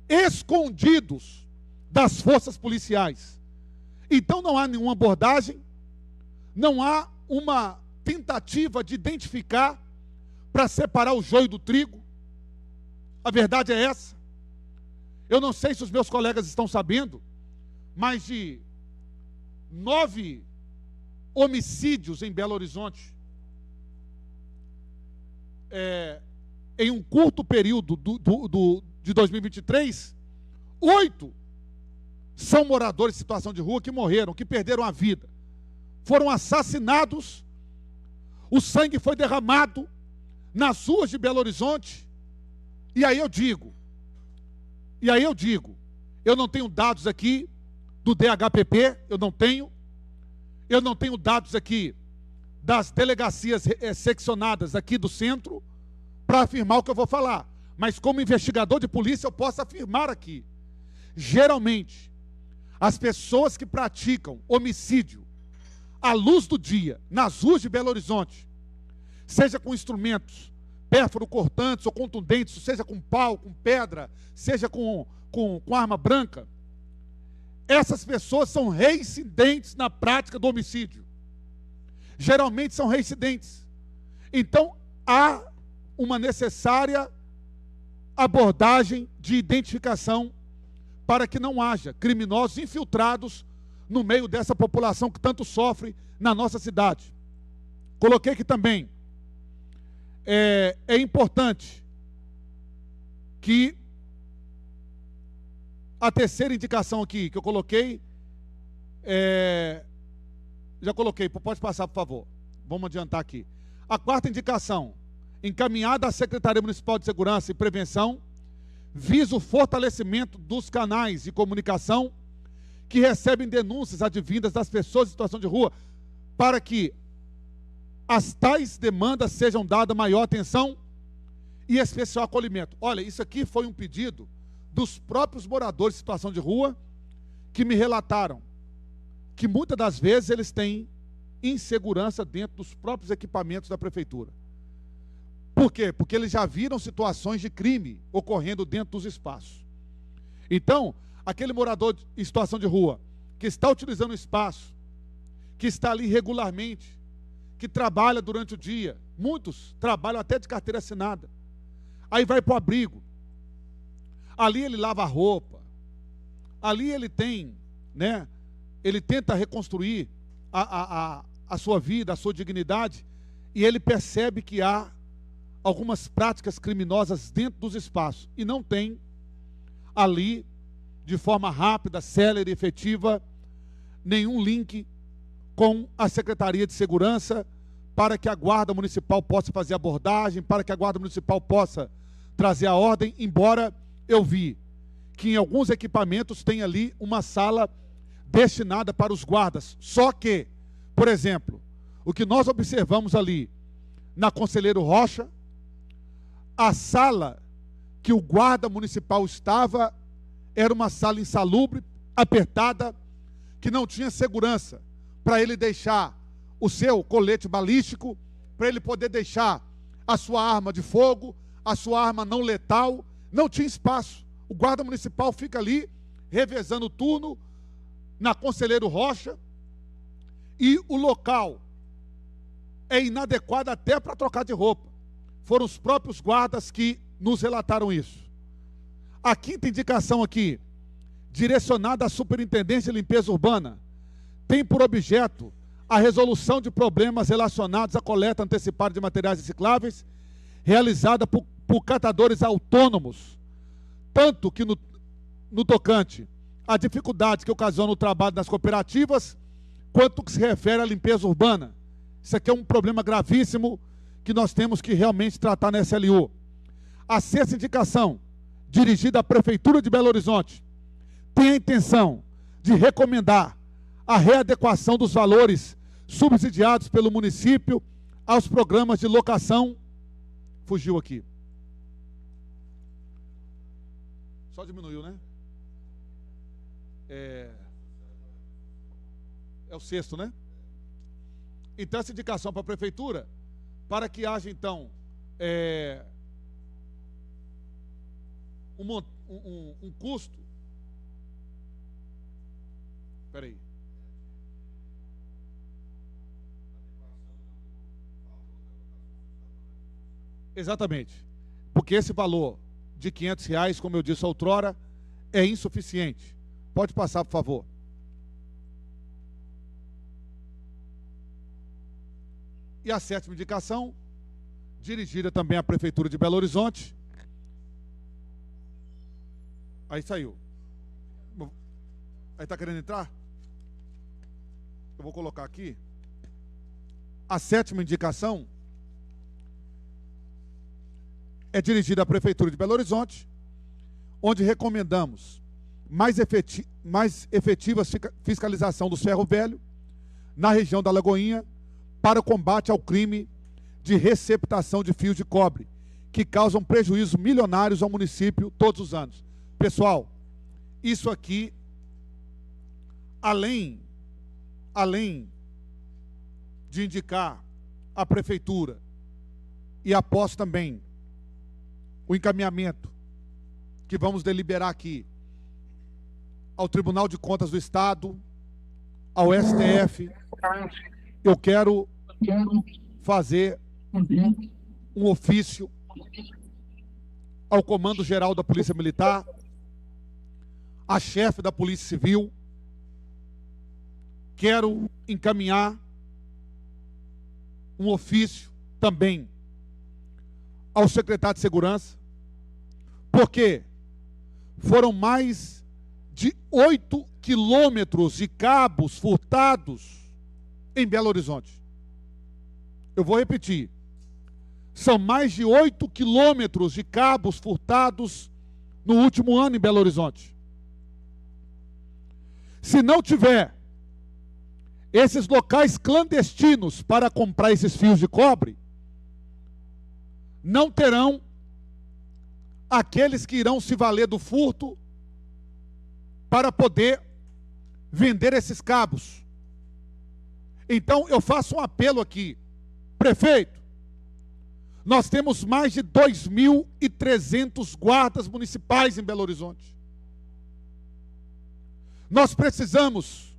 escondidos das forças policiais. Então não há nenhuma abordagem, não há uma tentativa de identificar para separar o joio do trigo. A verdade é essa. Eu não sei se os meus colegas estão sabendo, mas de 9 homicídios em Belo Horizonte, em um curto período de 2023, 8 são moradores em situação de rua que morreram, que perderam a vida, foram assassinados, o sangue foi derramado nas ruas de Belo Horizonte. E aí eu digo, eu não tenho dados aqui do DHPP, eu não tenho dados aqui das delegacias seccionadas aqui do centro para afirmar o que eu vou falar, mas como investigador de polícia eu posso afirmar aqui, geralmente, as pessoas que praticam homicídio à luz do dia, nas ruas de Belo Horizonte, seja com instrumentos pérfuro-cortantes ou contundentes, seja com pau, com pedra, seja com arma branca, essas pessoas são reincidentes na prática do homicídio. Geralmente são reincidentes. Então, há uma necessária abordagem de identificação para que não haja criminosos infiltrados no meio dessa população que tanto sofre na nossa cidade. Coloquei aqui também, é importante que a terceira indicação aqui que eu coloquei, já coloquei, pode passar, por favor. Vamos adiantar aqui. A quarta indicação, encaminhada à Secretaria Municipal de Segurança e Prevenção, visa o fortalecimento dos canais de comunicação que recebem denúncias advindas das pessoas em situação de rua, para que as tais demandas sejam dadas maior atenção e especial acolhimento. Olha, isso aqui foi um pedido dos próprios moradores em situação de rua que me relataram que muitas das vezes eles têm insegurança dentro dos próprios equipamentos da prefeitura. Por quê? Porque eles já viram situações de crime ocorrendo dentro dos espaços. Então, aquele morador em situação de rua que está utilizando o espaço, que está ali regularmente, que trabalha durante o dia, muitos trabalham até de carteira assinada, aí vai para o abrigo, ali ele lava a roupa, ali ele tem, né, ele tenta reconstruir a sua vida, a sua dignidade, e ele percebe que há algumas práticas criminosas dentro dos espaços, e não tem ali, de forma rápida, célere e efetiva, nenhum link com a Secretaria de Segurança, para que a Guarda Municipal possa fazer abordagem, para que a Guarda Municipal possa trazer a ordem, embora eu vi que em alguns equipamentos tem ali uma sala destinada para os guardas. Só que, por exemplo, o que nós observamos ali na Conselheiro Rocha, a sala que o guarda municipal estava era uma sala insalubre, apertada, que não tinha segurança para ele deixar o seu colete balístico, para ele poder deixar a sua arma de fogo, a sua arma não letal. Não tinha espaço. O guarda municipal fica ali, revezando o turno, na Conselheiro Rocha, e o local é inadequado até para trocar de roupa. Foram os próprios guardas que nos relataram isso. A quinta indicação aqui, direcionada à Superintendência de Limpeza Urbana, tem por objeto a resolução de problemas relacionados à coleta antecipada de materiais recicláveis, realizada por catadores autônomos, tanto que no tocante à dificuldade que ocasiona o trabalho nas cooperativas, quanto que se refere à limpeza urbana. Isso aqui é um problema gravíssimo que nós temos que realmente tratar na SLU. A sexta indicação, dirigida à Prefeitura de Belo Horizonte, tem a intenção de recomendar a readequação dos valores subsidiados pelo município aos programas de locação. Fugiu aqui. Só diminuiu, né? É o sexto, né? Então, essa indicação para a Prefeitura, para que haja, então, um custo. Espera aí. Exatamente. Porque esse valor de R$500, como eu disse outrora, é insuficiente. Pode passar, por favor. E a sétima indicação, dirigida também à Prefeitura de Belo Horizonte. Aí saiu. Aí está querendo entrar? Eu vou colocar aqui. A sétima indicação é dirigida à Prefeitura de Belo Horizonte, onde recomendamos mais efetiva fiscalização do ferro velho na região da Lagoinha para o combate ao crime de receptação de fios de cobre, que causam prejuízos milionários ao município todos os anos. Pessoal, isso aqui, além de indicar a Prefeitura, e após também o encaminhamento que vamos deliberar aqui ao Tribunal de Contas do Estado, ao STF, eu quero fazer um ofício ao Comando Geral da Polícia Militar, à chefe da Polícia Civil. Quero encaminhar um ofício também ao secretário de Segurança, porque foram mais de 8 quilômetros de cabos furtados em Belo Horizonte. Eu vou repetir. São mais de 8 quilômetros de cabos furtados no último ano em Belo Horizonte. Se não tiver esses locais clandestinos para comprar esses fios de cobre, não terão aqueles que irão se valer do furto para poder vender esses cabos. Então, eu faço um apelo aqui. Prefeito, nós temos mais de 2.300 guardas municipais em Belo Horizonte. Nós precisamos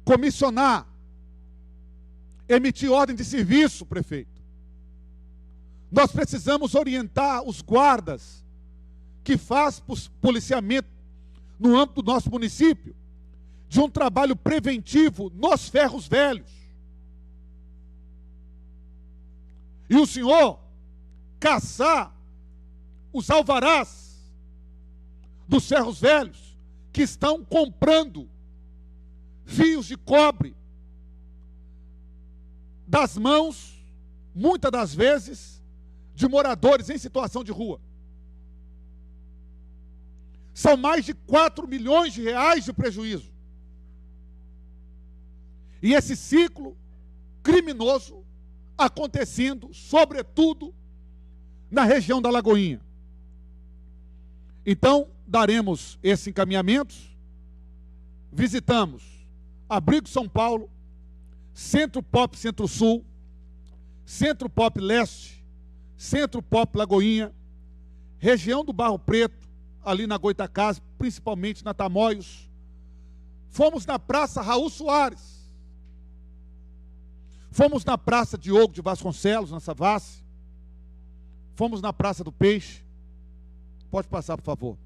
comissionar, emitir ordem de serviço, prefeito. Nós precisamos orientar os guardas que fazem policiamento no âmbito do nosso município de um trabalho preventivo nos ferros velhos. E o senhor caçar os alvarás dos ferros velhos que estão comprando fios de cobre das mãos, muitas das vezes, de moradores em situação de rua. São mais de 4 milhões de reais de prejuízo. E esse ciclo criminoso acontecendo, sobretudo, na região da Lagoinha. Então, daremos esses encaminhamentos. Visitamos Abrigo São Paulo, Centro Pop Centro-Sul, Centro Pop Leste, Centro Pop Lagoinha, região do Barro Preto, ali na Goitacazes, principalmente na Tamoios. Fomos na Praça Raul Soares. Fomos na Praça Diogo de Vasconcelos, na Savassi. Fomos na Praça do Peixe. Pode passar, por favor.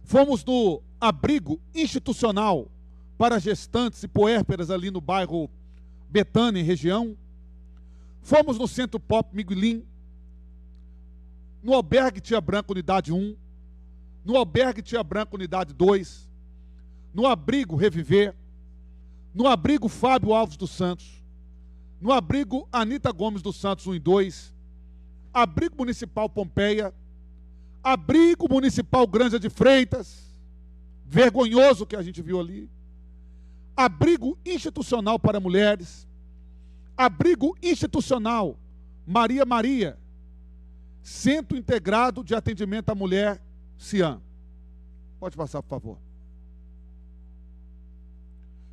Fomos no abrigo institucional para gestantes e puérperas ali no bairro Betânia, região. Fomos no Centro Pop Miguelim, no Albergue Tia Branca, Unidade 1, no Albergue Tia Branca, Unidade 2, no abrigo Reviver, no abrigo Fábio Alves dos Santos, no abrigo Anita Gomes dos Santos 1 e 2, abrigo municipal Pompeia, abrigo municipal Granja de Freitas, vergonhoso que a gente viu ali, abrigo institucional para mulheres, abrigo institucional Maria Maria, Centro Integrado de Atendimento à Mulher, CIAM. Pode passar, por favor.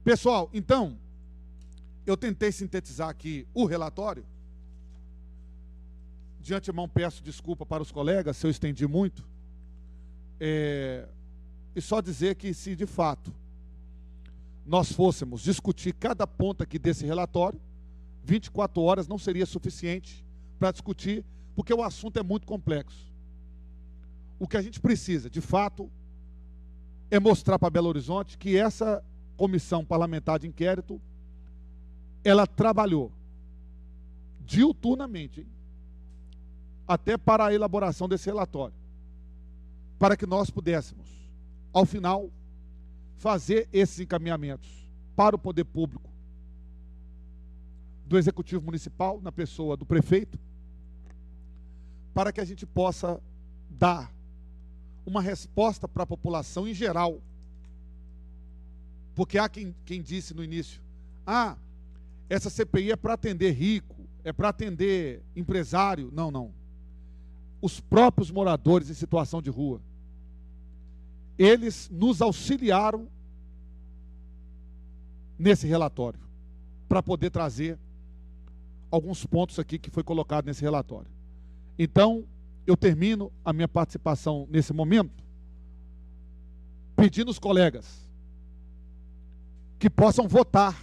Pessoal, então, eu tentei sintetizar aqui o relatório. De antemão peço desculpa para os colegas se eu estendi muito. E só dizer que se de fato nós fôssemos discutir cada ponto aqui desse relatório, 24 horas não seria suficiente para discutir, porque o assunto é muito complexo. O que a gente precisa, de fato, é mostrar para Belo Horizonte que essa comissão parlamentar de inquérito, ela trabalhou diuturnamente, hein? Até para a elaboração desse relatório, para que nós pudéssemos, ao final, fazer esses encaminhamentos para o poder público do Executivo Municipal, na pessoa do prefeito, para que a gente possa dar uma resposta para a população em geral. Porque há quem disse no início, essa CPI é para atender rico, é para atender empresário. Não, não. Os próprios moradores em situação de rua, eles nos auxiliaram nesse relatório, para poder trazer alguns pontos aqui que foi colocado nesse relatório. Então, eu termino a minha participação nesse momento, pedindo aos colegas que possam votar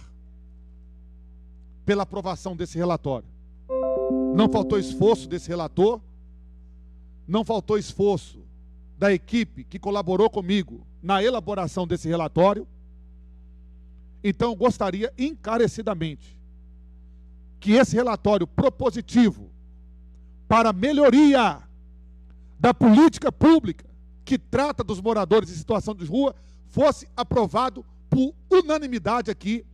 pela aprovação desse relatório. Não faltou esforço desse relator, não faltou esforço da equipe que colaborou comigo na elaboração desse relatório. Então, eu gostaria encarecidamente que esse relatório propositivo para melhoria da política pública que trata dos moradores em situação de rua fosse aprovado por unanimidade aqui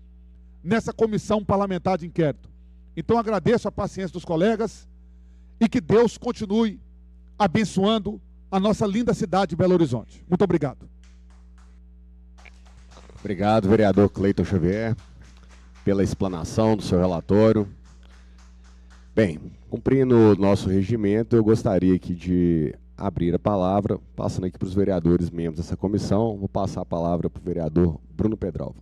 nessa comissão parlamentar de inquérito. Então, agradeço a paciência dos colegas e que Deus continue abençoando a nossa linda cidade de Belo Horizonte. Muito obrigado. Obrigado, vereador Cleiton Xavier, pela explanação do seu relatório. Bem, cumprindo o nosso regimento, eu gostaria aqui de abrir a palavra, passando aqui para os vereadores membros dessa comissão. Vou passar a palavra para o vereador Bruno Pedralva.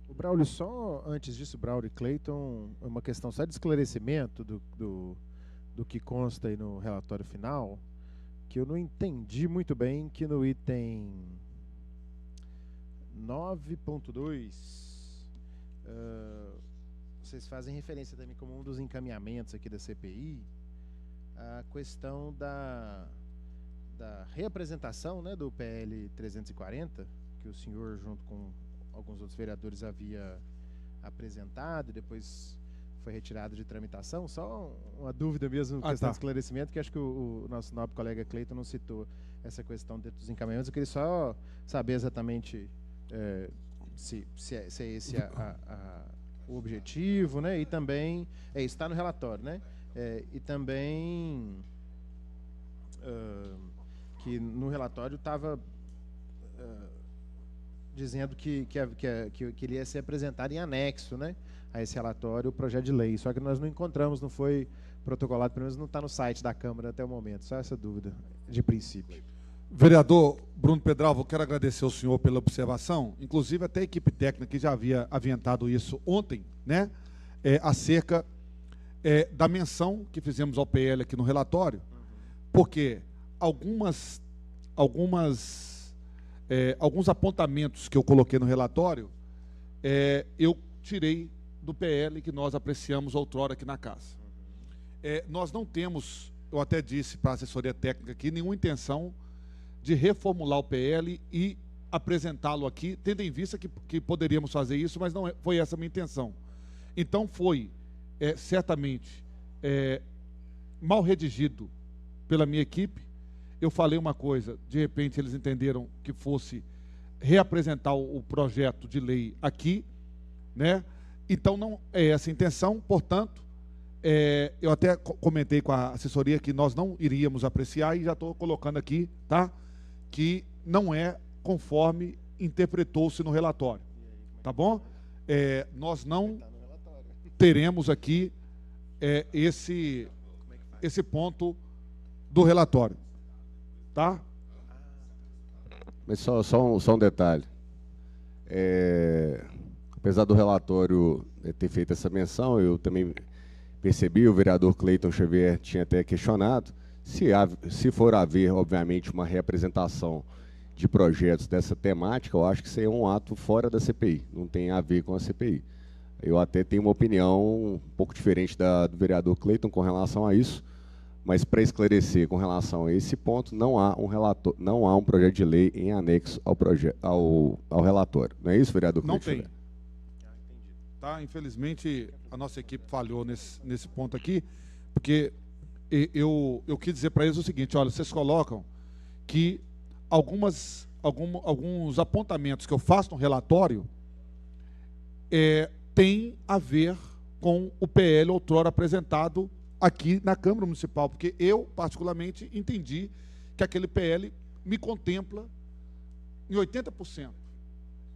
O Braulio, só antes disso, Braulio e Cleiton, uma questão só de esclarecimento do que consta aí no relatório final, que eu não entendi muito bem, que no item 9.2, vocês fazem referência também como um dos encaminhamentos aqui da CPI, a questão da reapresentação, né, do PL 340, que o senhor, junto com alguns outros vereadores, havia apresentado e depois foi retirado de tramitação. Só uma dúvida mesmo, questão de esclarecimento, que acho que o nosso nobre colega Cleiton não citou essa questão dentro dos encaminhamentos. Eu queria só saber exatamente se é esse o objetivo, né? E também, está no relatório, né? E também que no relatório estava dizendo que ele ia ser apresentado em anexo, né, a esse relatório, o projeto de lei. Só que nós não encontramos, não foi protocolado, pelo menos não está no site da Câmara até o momento. Só essa dúvida de princípio. Vereador Bruno Pedralva, eu quero agradecer ao senhor pela observação. Inclusive, até a equipe técnica que já havia avientado isso ontem, né, acerca da menção que fizemos ao PL aqui no relatório, porque alguns apontamentos que eu coloquei no relatório, eu tirei do PL que nós apreciamos outrora aqui na casa. Nós não temos, eu até disse para a assessoria técnica aqui, nenhuma intenção de reformular o PL e apresentá-lo aqui, tendo em vista que poderíamos fazer isso, mas não foi essa a minha intenção. Então foi, certamente, mal redigido pela minha equipe. Eu falei uma coisa, de repente eles entenderam que fosse reapresentar o projeto de lei aqui, né? Então não é essa a intenção, portanto, eu até comentei com a assessoria que nós não iríamos apreciar e já estou colocando aqui, tá? Que não é conforme interpretou-se no relatório, tá bom? Nós não teremos aqui esse ponto do relatório. Tá? Mas só um detalhe. Apesar do relatório ter feito essa menção, eu também percebi, o vereador Cleiton Xavier tinha até questionado, se for haver, obviamente, uma reapresentação de projetos dessa temática, eu acho que isso é um ato fora da CPI, não tem a ver com a CPI. Eu até tenho uma opinião um pouco diferente do vereador Cleiton com relação a isso, mas para esclarecer com relação a esse ponto, não há um projeto de lei em anexo ao relatório. Não é isso, vereador? Não tem. Tá? Infelizmente, a nossa equipe falhou nesse ponto aqui, porque eu quis dizer para eles o seguinte: olha, vocês colocam que alguns apontamentos que eu faço no relatório tem a ver com o PL outrora apresentado aqui na Câmara Municipal, porque eu, particularmente, entendi que aquele PL me contempla em 80%.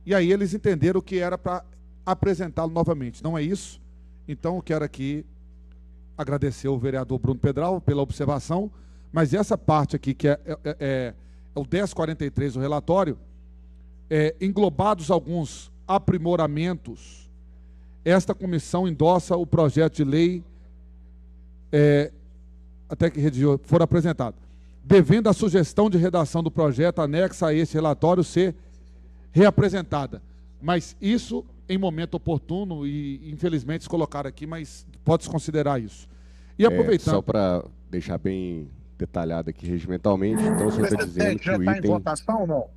E aí eles entenderam que era para apresentá-lo novamente. Não é isso? Então, eu quero aqui agradecer ao vereador Bruno Pedralva pela observação, mas essa parte aqui, que é o 1043 do relatório, englobados alguns aprimoramentos, esta comissão endossa o projeto de lei até que for apresentado, devendo a sugestão de redação do projeto anexa a este relatório ser reapresentada. Mas isso em momento oportuno, e infelizmente se colocaram aqui, mas pode-se considerar isso. E aproveitando... Só para deixar bem detalhado aqui regimentalmente, então você está dizendo que o item... em votação ou não?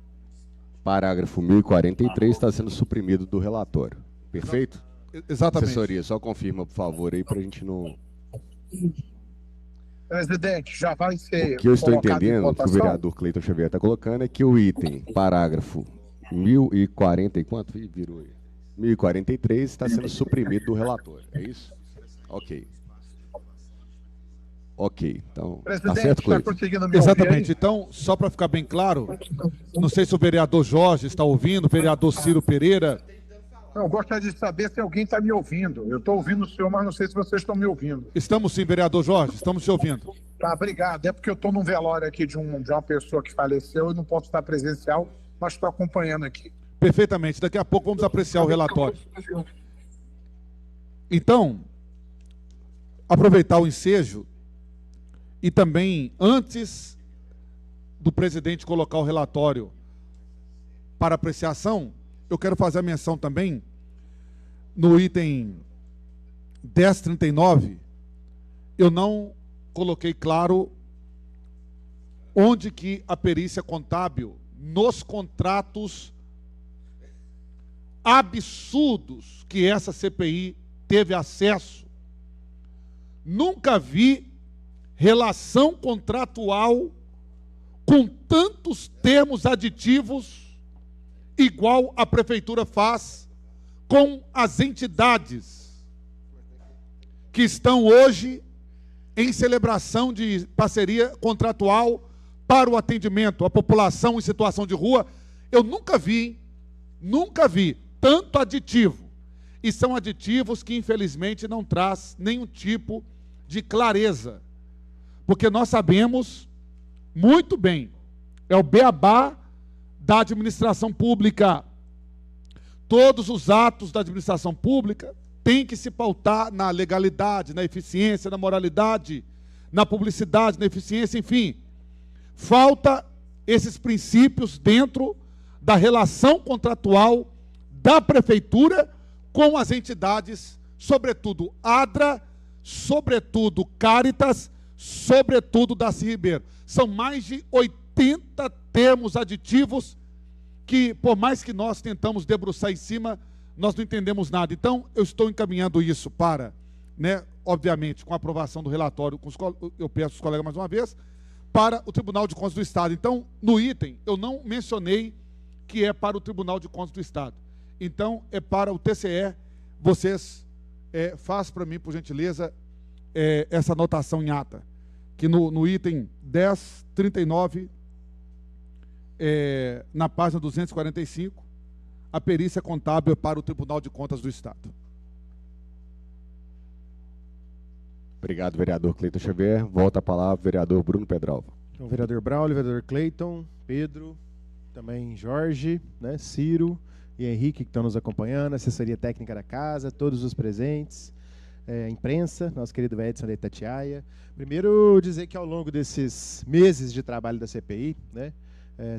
Parágrafo 1043 está sendo suprimido do relatório. Perfeito? Exatamente. Assessoria, só confirma, por favor, aí, para a gente não... Presidente, já vai ser... O que eu estou entendendo, que o vereador Cleiton Xavier está colocando, é que o item, parágrafo 1040 e quanto? Virou aí. 1043 está sendo suprimido do relatório, é isso? Ok. Ok, então, presidente, tá certo, Cleiton? Exatamente, então, só para ficar bem claro, não sei se o vereador Jorge está ouvindo, o vereador Ciro Pereira... Eu gostaria de saber se alguém está me ouvindo. Eu estou ouvindo o senhor, mas não sei se vocês estão me ouvindo. Estamos sim, vereador Jorge, estamos te ouvindo. Tá, obrigado. É porque eu estou num velório aqui de uma pessoa que faleceu e não posso estar presencial, mas estou acompanhando aqui. Perfeitamente, daqui a pouco vamos apreciar o relatório. Então, aproveitar o ensejo e também, antes do presidente colocar o relatório para apreciação, eu quero fazer a menção também, no item 1039, eu não coloquei claro onde que a perícia contábil, nos contratos absurdos que essa CPI teve acesso, nunca vi relação contratual com tantos termos aditivos igual a prefeitura faz com as entidades que estão hoje em celebração de parceria contratual para o atendimento à população em situação de rua. Eu nunca vi tanto aditivo. E são aditivos que, infelizmente, não traz nenhum tipo de clareza. Porque nós sabemos muito bem, é o beabá da administração pública. Todos os atos da administração pública têm que se pautar na legalidade, na eficiência, na moralidade, na publicidade, na eficiência, enfim. Falta esses princípios dentro da relação contratual da prefeitura com as entidades, sobretudo ADRA, sobretudo Caritas, sobretudo Darcy Ribeiro. São mais de 80 termos aditivos que, por mais que nós tentamos debruçar em cima, nós não entendemos nada. Então, eu estou encaminhando isso para, obviamente, com a aprovação do relatório, eu peço aos colegas mais uma vez, para o Tribunal de Contas do Estado. Então, no item, eu não mencionei que é para o Tribunal de Contas do Estado. Então, é para o TCE. Vocês façam para mim, por gentileza, essa anotação em ata, que no item 1039, na página 245, a perícia contábil é para o Tribunal de Contas do Estado. Obrigado, vereador Cleiton Xavier. Volta a palavra, vereador Bruno Pedralva. Então, vereador Braulio, vereador Cleiton, Pedro, também Jorge, Ciro e Henrique, que estão nos acompanhando, assessoria técnica da casa, todos os presentes, a imprensa, nosso querido Edson de Itatiaia. Primeiro, dizer que ao longo desses meses de trabalho da CPI,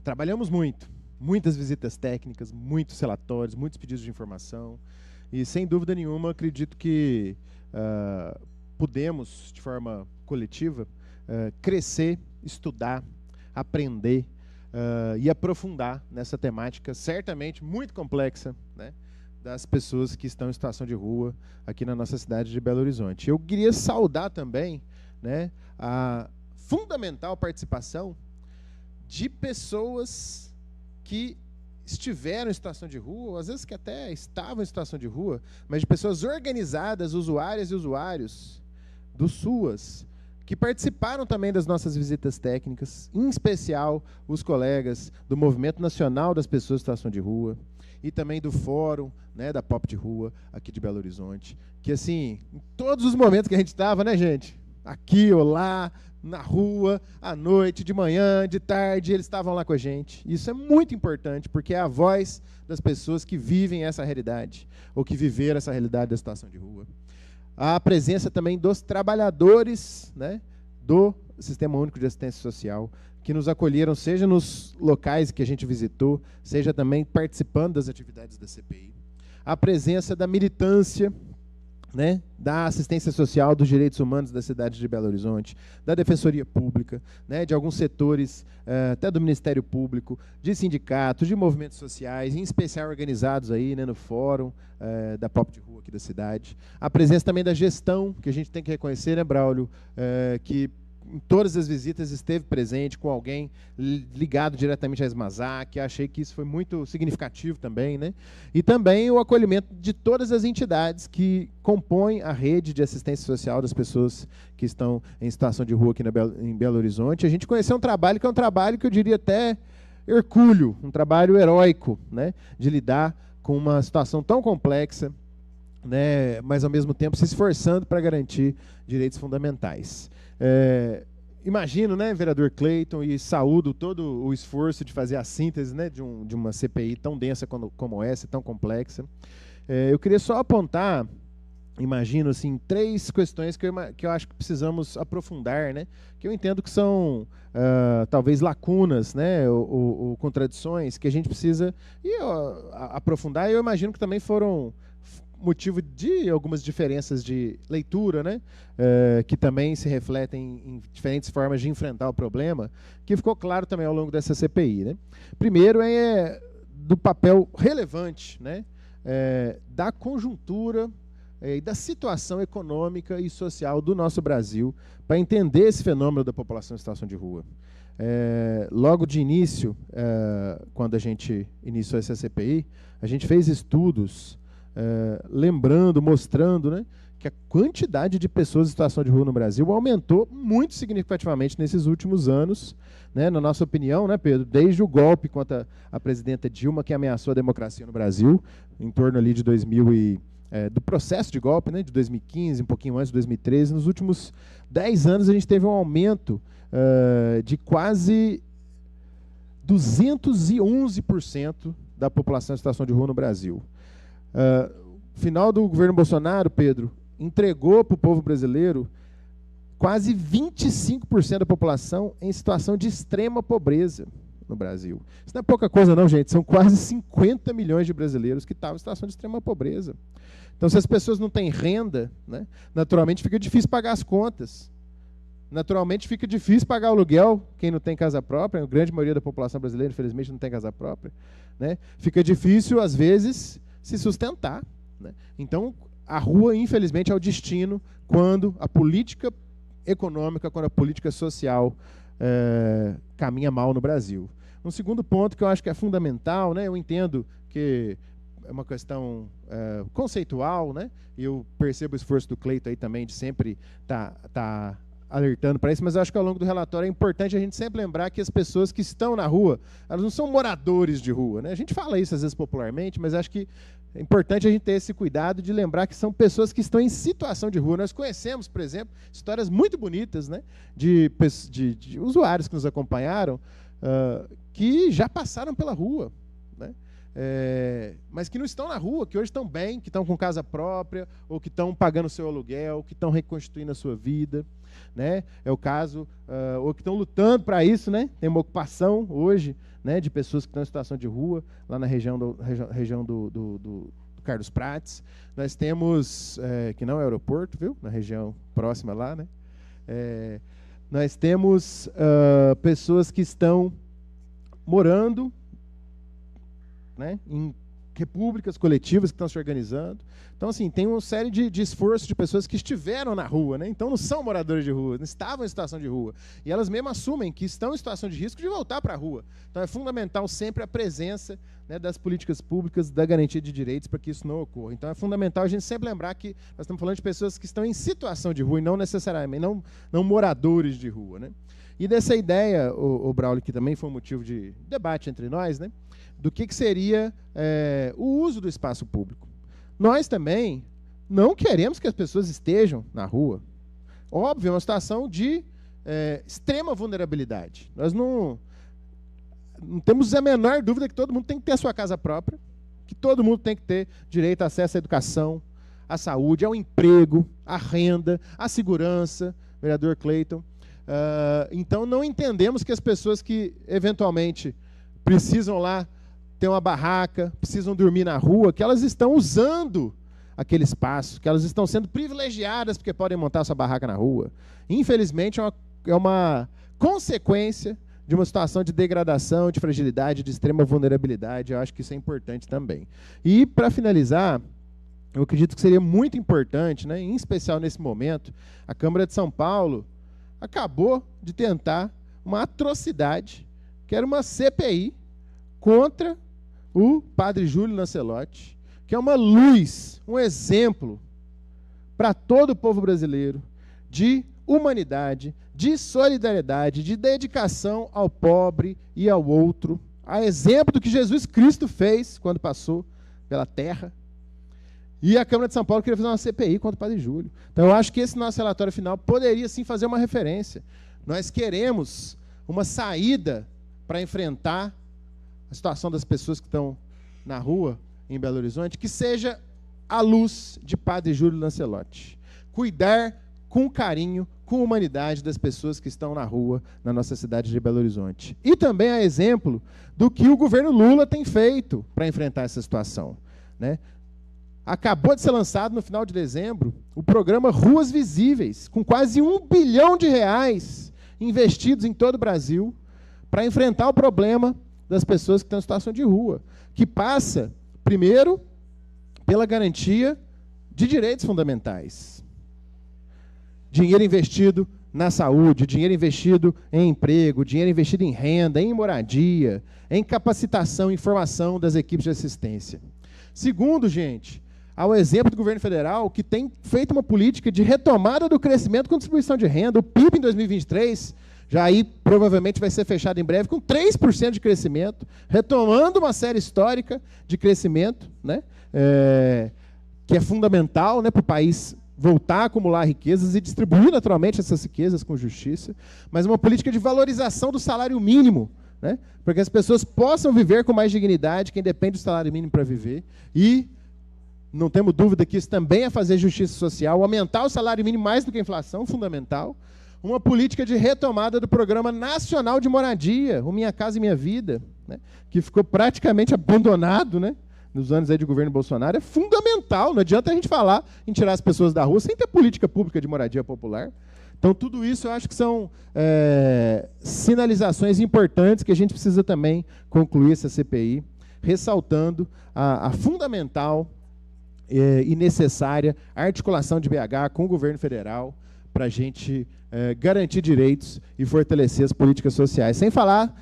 trabalhamos muito, muitas visitas técnicas, muitos relatórios, muitos pedidos de informação, e sem dúvida nenhuma, acredito que pudemos, de forma coletiva, crescer, estudar, aprender e aprofundar nessa temática, certamente muito complexa, das pessoas que estão em situação de rua aqui na nossa cidade de Belo Horizonte. Eu queria saudar também a fundamental participação de pessoas que estiveram em situação de rua, ou às vezes que até estavam em situação de rua, mas de pessoas organizadas, usuárias e usuários do SUAS, que participaram também das nossas visitas técnicas, em especial os colegas do Movimento Nacional das Pessoas em Situação de Rua, e também do Fórum, da Pop de Rua, aqui de Belo Horizonte, que assim, em todos os momentos que a gente estava, gente, aqui ou lá, na rua, à noite, de manhã, de tarde, eles estavam lá com a gente. Isso é muito importante, porque é a voz das pessoas que vivem essa realidade, ou que viveram essa realidade da situação de rua. A presença também dos trabalhadores do Sistema Único de Assistência Social, que nos acolheram, seja nos locais que a gente visitou, seja também participando das atividades da CPI. A presença da militância, da assistência social, dos direitos humanos da cidade de Belo Horizonte, da Defensoria Pública, de alguns setores, até do Ministério Público, de sindicatos, de movimentos sociais, em especial organizados aí, no Fórum da Pop de Rua aqui da cidade. A presença também da gestão, que a gente tem que reconhecer, Braulio, que em todas as visitas esteve presente com alguém ligado diretamente à ESMASAC. Achei que isso foi muito significativo também, E também o acolhimento de todas as entidades que compõem a rede de assistência social das pessoas que estão em situação de rua aqui em Belo Horizonte. A gente conheceu um trabalho que é um trabalho que eu diria até hercúleo, um trabalho heróico, de lidar com uma situação tão complexa, mas ao mesmo tempo se esforçando para garantir direitos fundamentais. Imagino, vereador Cleiton, e saúdo todo o esforço de fazer a síntese de uma CPI tão densa como essa, tão complexa. Eu queria só apontar, imagino, assim, 3 questões que eu acho que precisamos aprofundar, que eu entendo que são, talvez, lacunas, ou contradições que a gente precisa aprofundar, e eu imagino que também foram motivo de algumas diferenças de leitura, que também se refletem em diferentes formas de enfrentar o problema, que ficou claro também ao longo dessa CPI. Primeiro é do papel relevante da conjuntura e da situação econômica e social do nosso Brasil para entender esse fenômeno da população em situação de rua. Logo de início, quando a gente iniciou essa CPI, a gente fez estudos lembrando, mostrando, né, que a quantidade de pessoas em situação de rua no Brasil aumentou muito significativamente nesses últimos anos, né, na nossa opinião, né, Pedro, desde o golpe contra a presidenta Dilma, que ameaçou a democracia no Brasil, em torno ali de do processo de golpe, né, de 2015, um pouquinho antes de 2013. Nos últimos 10 anos a gente teve um aumento de quase 211% da população em situação de rua no Brasil. Final do governo Bolsonaro, Pedro, entregou para o povo brasileiro quase 25% da população em situação de extrema pobreza no Brasil. Isso não é pouca coisa não, gente. São quase 50 milhões de brasileiros que estavam em situação de extrema pobreza. Então, se as pessoas não têm renda, né, naturalmente fica difícil pagar as contas. Naturalmente fica difícil pagar o aluguel, quem não tem casa própria, a grande maioria da população brasileira, infelizmente, não tem casa própria, né? Fica difícil, às vezes, se sustentar, né? Então, a rua, infelizmente, é o destino quando a política econômica, quando a política social caminha mal no Brasil. Um segundo ponto que eu acho que é fundamental, né? Eu entendo que é uma questão conceitual, né? E eu percebo o esforço do Cleiton aí também de sempre tá alertando para isso, mas eu acho que ao longo do relatório é importante a gente sempre lembrar que as pessoas que estão na rua, elas não são moradores de rua, né? A gente fala isso às vezes popularmente, mas acho que é importante a gente ter esse cuidado de lembrar que são pessoas que estão em situação de rua. Nós conhecemos, por exemplo, histórias muito bonitas, né, de usuários que nos acompanharam, que já passaram pela rua, né? Mas que não estão na rua, que hoje estão bem, que estão com casa própria, ou que estão pagando seu aluguel, que estão reconstituindo a sua vida, né? É o caso, ou que estão lutando para isso, né? Tem uma ocupação hoje, né, de pessoas que estão em situação de rua, lá na região do Carlos Prates. Nós temos, que não é aeroporto, viu? Na região próxima lá, né? Nós temos pessoas que estão morando, né, em repúblicas coletivas que estão se organizando. Então, assim, tem uma série de esforços de pessoas que estiveram na rua, né? Então não são moradores de rua, não estavam em situação de rua. E elas mesmo assumem que estão em situação de risco de voltar para a rua. Então é fundamental sempre a presença, né, das políticas públicas, da garantia de direitos para que isso não ocorra. Então é fundamental a gente sempre lembrar que nós estamos falando de pessoas que estão em situação de rua e não necessariamente, não moradores de rua, né? E dessa ideia, o Braulio, que também foi um motivo de debate entre nós, né, do que seria o uso do espaço público. Nós também não queremos que as pessoas estejam na rua. Óbvio, é uma situação de extrema vulnerabilidade. Nós não temos a menor dúvida que todo mundo tem que ter a sua casa própria, que todo mundo tem que ter direito a acesso à educação, à saúde, ao emprego, à renda, à segurança, vereador Cleiton. Então, não entendemos que as pessoas que, eventualmente, precisam lá ter uma barraca, precisam dormir na rua, que elas estão usando aquele espaço, que elas estão sendo privilegiadas porque podem montar sua barraca na rua. Infelizmente, é uma consequência de uma situação de degradação, de fragilidade, de extrema vulnerabilidade. Eu acho que isso é importante também. E, para finalizar, eu acredito que seria muito importante, né, em especial nesse momento, a Câmara de São Paulo acabou de tentar uma atrocidade, que era uma CPI contra o padre Júlio Lancelotti, que é uma luz, um exemplo para todo o povo brasileiro de humanidade, de solidariedade, de dedicação ao pobre e ao outro, a exemplo do que Jesus Cristo fez quando passou pela terra. E a Câmara de São Paulo queria fazer uma CPI contra o padre Júlio. Então, eu acho que esse nosso relatório final poderia, sim, fazer uma referência. Nós queremos uma saída para enfrentar a situação das pessoas que estão na rua, em Belo Horizonte, que seja à luz de padre Júlio Lancelotti. Cuidar com carinho, com humanidade das pessoas que estão na rua, na nossa cidade de Belo Horizonte. E também a exemplo do que o governo Lula tem feito para enfrentar essa situação, né? Acabou de ser lançado, no final de dezembro, o programa Ruas Visíveis, com quase R$1 bilhão investidos em todo o Brasil para enfrentar o problema das pessoas que estão em situação de rua, que passa, primeiro, pela garantia de direitos fundamentais. Dinheiro investido na saúde, dinheiro investido em emprego, dinheiro investido em renda, em moradia, em capacitação e formação das equipes de assistência. Segundo, gente, ao exemplo do governo federal, que tem feito uma política de retomada do crescimento com distribuição de renda. O PIB em 2023, já aí provavelmente vai ser fechado em breve, com 3% de crescimento, retomando uma série histórica de crescimento, né? Que é fundamental, né, para o país voltar a acumular riquezas e distribuir naturalmente essas riquezas com justiça, mas uma política de valorização do salário mínimo, né, para que as pessoas possam viver com mais dignidade, quem depende do salário mínimo para viver, e não temos dúvida que isso também é fazer justiça social, aumentar o salário mínimo mais do que a inflação, fundamental. Uma política de retomada do Programa Nacional de Moradia, o Minha Casa e Minha Vida, né, que ficou praticamente abandonado, né, nos anos aí de governo Bolsonaro. É fundamental, não adianta a gente falar em tirar as pessoas da rua sem ter política pública de moradia popular. Então, tudo isso eu acho que são sinalizações importantes que a gente precisa também concluir essa CPI, ressaltando a fundamental e necessária articulação de BH com o governo federal para a gente garantir direitos e fortalecer as políticas sociais. Sem falar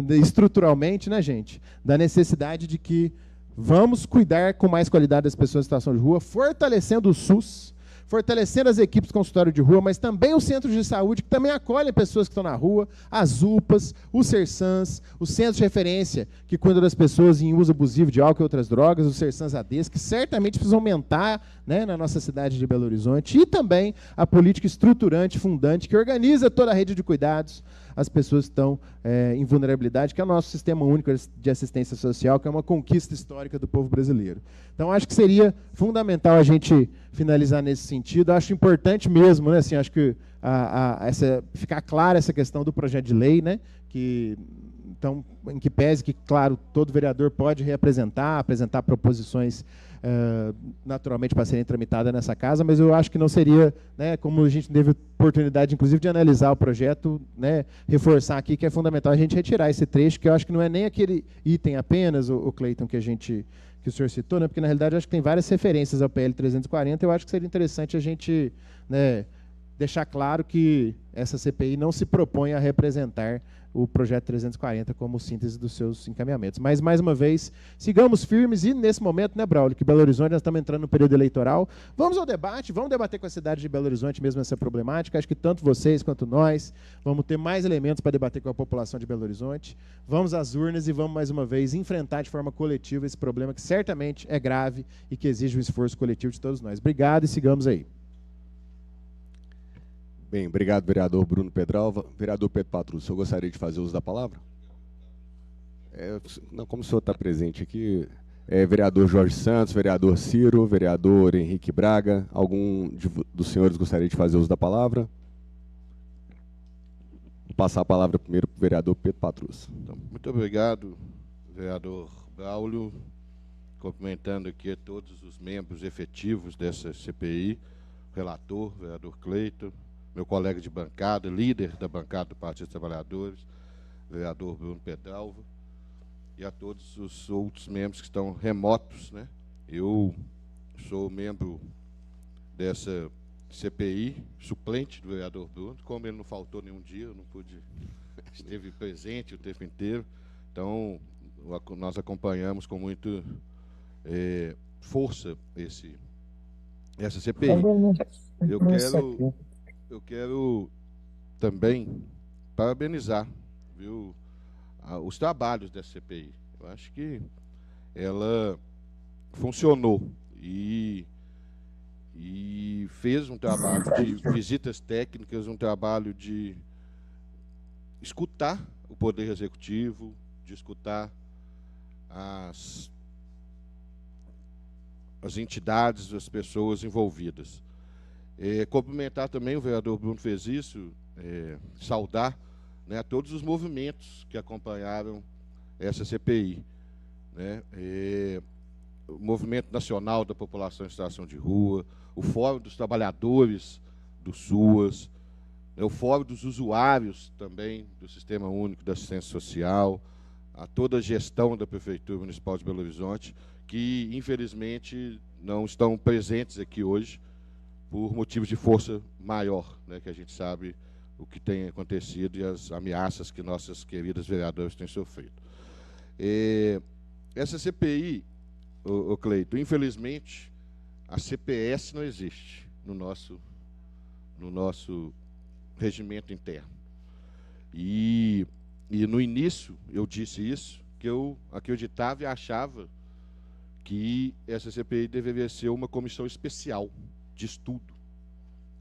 estruturalmente, né, gente, da necessidade de que vamos cuidar com mais qualidade das pessoas em situação de rua, fortalecendo o SUS, fortalecendo as equipes de consultório de rua, mas também os centros de saúde, que também acolhem pessoas que estão na rua, as UPAs, os SERSANs, os centros de referência, que cuidam das pessoas em uso abusivo de álcool e outras drogas, os SERSANs ADs, que certamente precisam aumentar, né, na nossa cidade de Belo Horizonte, e também a política estruturante, fundante, que organiza toda a rede de cuidados às pessoas que estão em vulnerabilidade, que é o nosso sistema único de assistência social, que é uma conquista histórica do povo brasileiro. Então, acho que seria fundamental a gente finalizar nesse sentido. Acho importante mesmo, né, assim, acho que ficar clara essa questão do projeto de lei, né, que, então, em que pese que, claro, todo vereador pode apresentar proposições naturalmente para serem tramitadas nessa casa, mas eu acho que não seria, né, como a gente teve oportunidade, inclusive, de analisar o projeto, né, reforçar aqui que é fundamental a gente retirar esse trecho, que eu acho que não é nem aquele item apenas, o Cleiton, que o senhor citou, né, porque, na realidade, eu acho que tem várias referências ao PL 340, eu acho que seria interessante a gente, né, deixar claro que essa CPI não se propõe a representar o projeto 340 como síntese dos seus encaminhamentos. Mas, mais uma vez, sigamos firmes e, nesse momento, né, Braulio, que Belo Horizonte, nós estamos entrando no período eleitoral, vamos ao debate, vamos debater com a cidade de Belo Horizonte mesmo essa problemática. Acho que tanto vocês quanto nós vamos ter mais elementos para debater com a população de Belo Horizonte. Vamos às urnas e vamos, mais uma vez, enfrentar de forma coletiva esse problema que certamente é grave e que exige um esforço coletivo de todos nós. Obrigado e sigamos aí. Bem, obrigado, vereador Bruno Pedralva. Vereador Pedro Patrus, o senhor gostaria de fazer uso da palavra? Não, como o senhor está presente aqui, vereador Jorge Santos, vereador Ciro, vereador Henrique Braga, algum dos senhores gostaria de fazer uso da palavra? Vou passar a palavra primeiro para o vereador Pedro Patrus. Então, muito obrigado, vereador Braulio, cumprimentando aqui a todos os membros efetivos dessa CPI, relator, vereador Cleiton, meu colega de bancada, líder da bancada do Partido dos Trabalhadores, vereador Bruno Pedralva, e a todos os outros membros que estão remotos, né? Eu sou membro dessa CPI, suplente do vereador Bruno, como ele não faltou nenhum dia, eu não pude, esteve presente o tempo inteiro, então nós acompanhamos com muito força essa CPI. Eu quero também parabenizar, viu, os trabalhos dessa CPI. Eu acho que ela funcionou e fez um trabalho de visitas técnicas, um trabalho de escutar o Poder Executivo, de escutar as entidades, as pessoas envolvidas. Cumprimentar também, o vereador Bruno fez isso, saudar, né, a todos os movimentos que acompanharam essa CPI. Né, o Movimento Nacional da População em Situação de Rua, o Fórum dos Trabalhadores do SUAS, né, o Fórum dos Usuários também do Sistema Único de Assistência Social, a toda a gestão da Prefeitura Municipal de Belo Horizonte, que, infelizmente, não estão presentes aqui hoje, por motivos de força maior, né, que a gente sabe o que tem acontecido e as ameaças que nossas queridas vereadoras têm sofrido. Essa CPI, Cleiton, infelizmente, a CPS não existe no nosso regimento interno. E no início eu disse isso, que eu acreditava e achava que essa CPI deveria ser uma comissão especial de estudo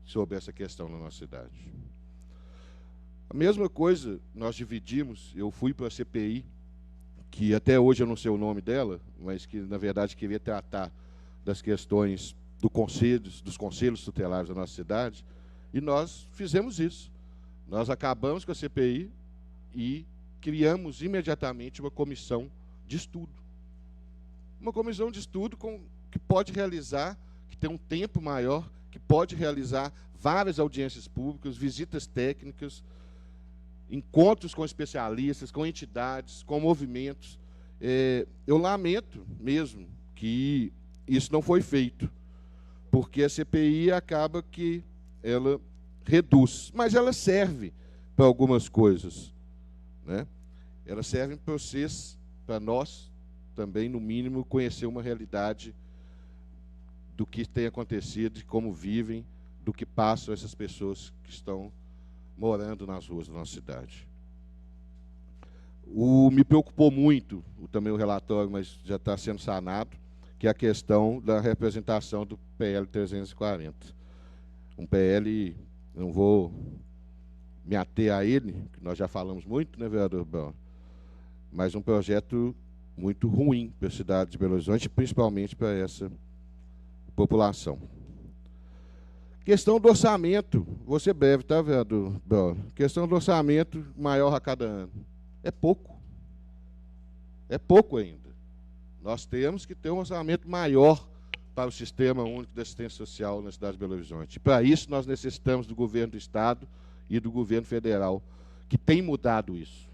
sobre essa questão na nossa cidade. A mesma coisa nós dividimos, eu fui para a CPI, que até hoje eu não sei o nome dela, mas que na verdade queria tratar das questões dos conselhos tutelares da nossa cidade, e nós fizemos isso. Nós acabamos com a CPI e criamos imediatamente uma comissão de estudo. Uma comissão de estudo que pode realizar, que tem um tempo maior, que pode realizar várias audiências públicas, visitas técnicas, encontros com especialistas, com entidades, com movimentos. Eu lamento mesmo que isso não foi feito, porque a CPI acaba que ela reduz, mas ela serve para algumas coisas, né? Ela serve para vocês, para nós também, no mínimo, conhecer uma realidade do que tem acontecido, de como vivem, do que passam essas pessoas que estão morando nas ruas da nossa cidade. Me preocupou muito, também o relatório, mas já está sendo sanado, que é a questão da representação do PL 340. Um PL, não vou me ater a ele, que nós já falamos muito, né, vereador Bel? Mas um projeto muito ruim para a cidade de Belo Horizonte, principalmente para essa população. Questão do orçamento, vou ser breve, tá, vereador Bel? Questão do orçamento maior a cada ano. É pouco. É pouco ainda. Nós temos que ter um orçamento maior para o Sistema Único de Assistência Social na cidade de Belo Horizonte. Para isso, nós necessitamos do governo do Estado e do governo federal, que tem mudado isso.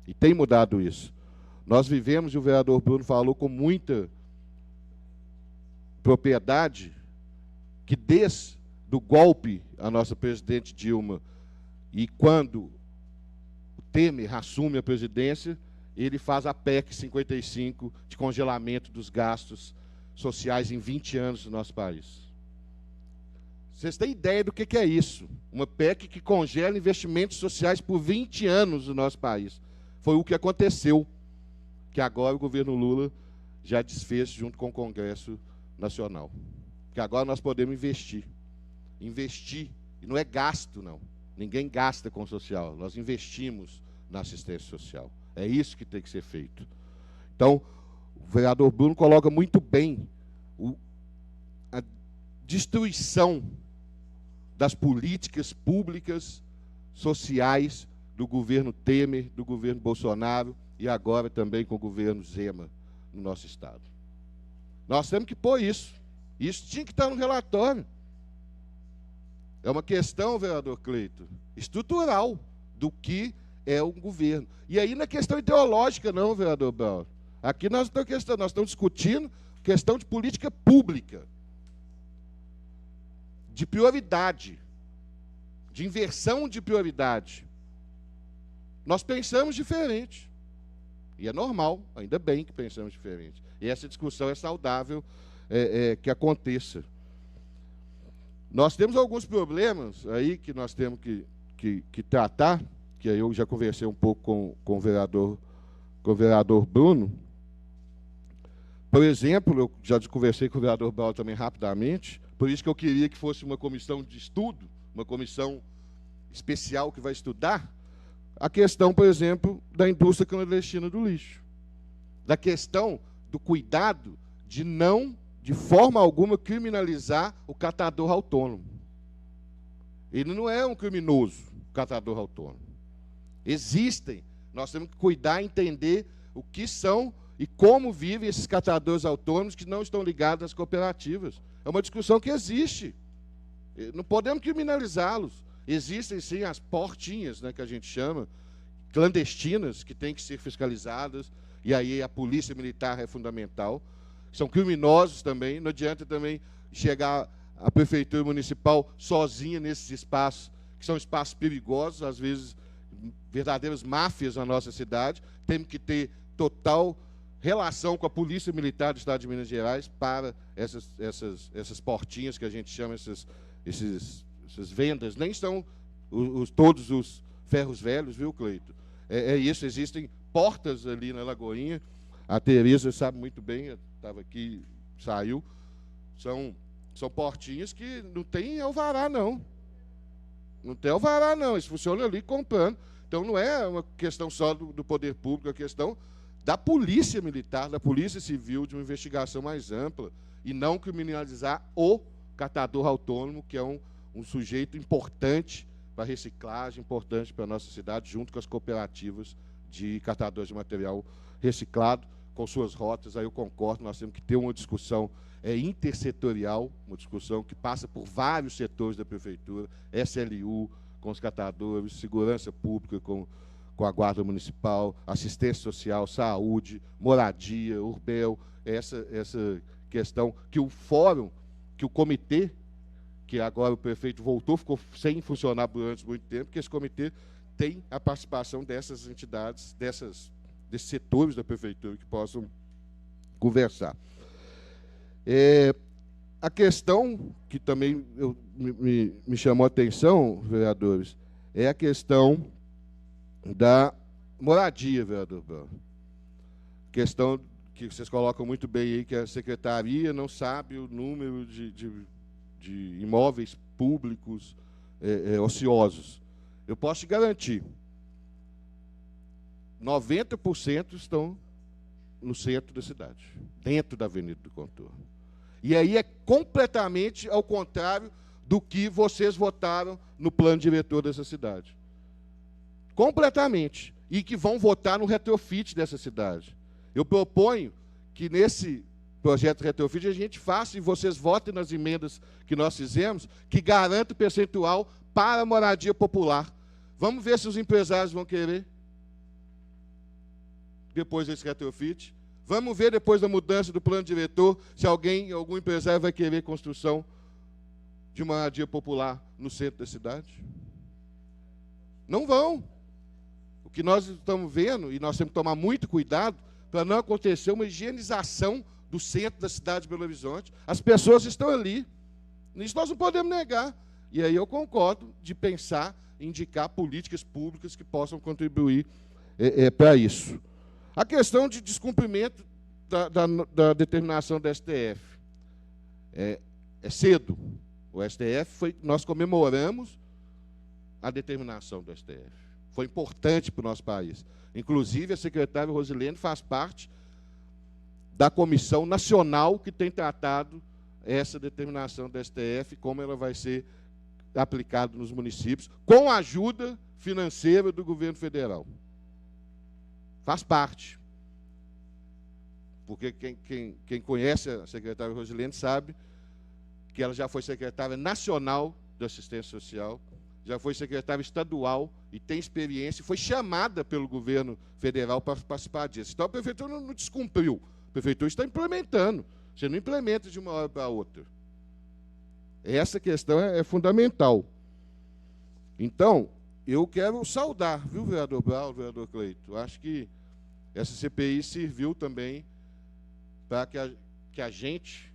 E tem mudado isso. Nós vivemos, e o vereador Bruno falou com muita propriedade, que desde o golpe a nossa presidente Dilma, e quando o Temer assume a presidência, ele faz a PEC 55 de congelamento dos gastos sociais em 20 anos no nosso país. Vocês têm ideia do que é isso? Uma PEC que congela investimentos sociais por 20 anos no nosso país. Foi o que aconteceu, que agora o governo Lula já desfez junto com o Congresso Nacional. Que agora nós podemos investir. Investir, e não é gasto, não. Ninguém gasta com o social, nós investimos na assistência social. É isso que tem que ser feito. Então, o vereador Bruno coloca muito bem a destruição das políticas públicas sociais do governo Temer, do governo Bolsonaro e agora também com o governo Zema no nosso estado. Nós temos que pôr isso. Isso tinha que estar no relatório. É uma questão, vereador Cleito, estrutural do que é um governo. E aí não é questão ideológica, não, vereador Bel. Aqui nós estamos discutindo questão de política pública, de prioridade, de inversão de prioridade. Nós pensamos diferente. E é normal, ainda bem que pensamos diferente. E essa discussão é saudável que aconteça. Nós temos alguns problemas aí que nós temos que tratar, que aí eu já conversei um pouco com o vereador Bruno. Por exemplo, eu já conversei com o vereador Bel também rapidamente, por isso que eu queria que fosse uma comissão de estudo, uma comissão especial que vai estudar a questão, por exemplo, da indústria clandestina do lixo, da questão do cuidado de não, de forma alguma, criminalizar o catador autônomo. Ele não é um criminoso, o catador autônomo. Existem, nós temos que cuidar, entender o que são e como vivem esses catadores autônomos que não estão ligados às cooperativas. É uma discussão que existe. Não podemos criminalizá-los. Existem, sim, as portinhas, né, que a gente chama, clandestinas, que têm que ser fiscalizadas, e aí a polícia militar é fundamental. São criminosos também, não adianta também chegar a prefeitura municipal sozinha nesses espaços, que são espaços perigosos, às vezes verdadeiras máfias na nossa cidade. Temos que ter total relação com a Polícia Militar do Estado de Minas Gerais para essas portinhas que a gente chama, essas vendas. Nem são todos os ferros velhos, viu, Cleito? É isso, existem portas ali na Lagoinha. A Tereza sabe muito bem, estava aqui, saiu. São portinhas que não tem alvará, não. Não tem alvará, não. Eles funcionam ali comprando. Então, não é uma questão só do poder público, é uma questão da Polícia Militar, da Polícia Civil, de uma investigação mais ampla, e não criminalizar o catador autônomo, que é um sujeito importante para a reciclagem, importante para a nossa cidade, junto com as cooperativas de catadores de material reciclado, com suas rotas. Aí eu concordo, nós temos que ter uma discussão intersetorial, uma discussão que passa por vários setores da Prefeitura, SLU, com os catadores, segurança pública com a Guarda Municipal, assistência social, saúde, moradia, Urbel, essa questão que o fórum, que o comitê, que agora o prefeito voltou, ficou sem funcionar durante muito tempo, que esse comitê tem a participação dessas entidades, desses setores da Prefeitura que possam conversar. A questão que também me chamou a atenção, vereadores, é a questão da moradia, vereador Brown. Questão que vocês colocam muito bem aí, que a secretaria não sabe o número de imóveis públicos ociosos. Eu posso te garantir, 90% estão no centro da cidade, dentro da Avenida do Contorno. E aí é completamente ao contrário do que vocês votaram no plano diretor dessa cidade. Completamente. E que vão votar no retrofit dessa cidade. Eu proponho que nesse projeto retrofit a gente faça, e vocês votem nas emendas que nós fizemos, que garanta o percentual para a moradia popular. Vamos ver se os empresários vão querer, depois desse retrofit. Vamos ver, depois da mudança do plano diretor, se algum empresário vai querer construção de moradia popular no centro da cidade. Não vão. O que nós estamos vendo, e nós temos que tomar muito cuidado, para não acontecer uma higienização do centro da cidade de Belo Horizonte. As pessoas estão ali. Isso nós não podemos negar. E aí eu concordo de pensar, indicar políticas públicas que possam contribuir para isso. A questão de descumprimento da determinação da STF. É cedo. O STF nós comemoramos a determinação do STF. Foi importante para o nosso país. Inclusive, a secretária Rosilene faz parte da comissão nacional que tem tratado essa determinação da STF, como ela vai ser aplicada nos municípios, com a ajuda financeira do governo federal. Faz parte. Porque quem conhece a secretária Rosilene sabe que ela já foi secretária nacional da assistência social, já foi secretária estadual e tem experiência, e foi chamada pelo governo federal para participar disso. Então, a prefeitura não descumpriu. A prefeitura está implementando. Você não implementa de uma hora para outra. Essa questão é fundamental. Então, eu quero saudar, viu, vereador Brown, vereador Cleito? Acho que essa CPI serviu também para que a gente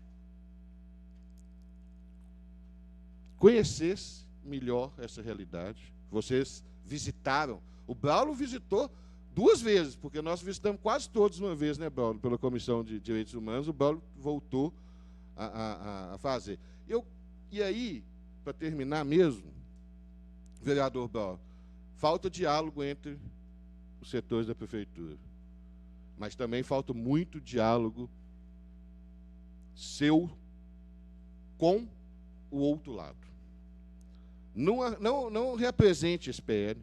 conhecesse melhor essa realidade. Vocês visitaram. O Braulio visitou 2 vezes, porque nós visitamos quase todos uma vez, né, Braulio? Pela Comissão de Direitos Humanos, o Braulio voltou a fazer. E aí, para terminar mesmo, vereador Braulio, falta diálogo entre os setores da prefeitura. Mas também falta muito diálogo seu com o outro lado. Não represente esse PL.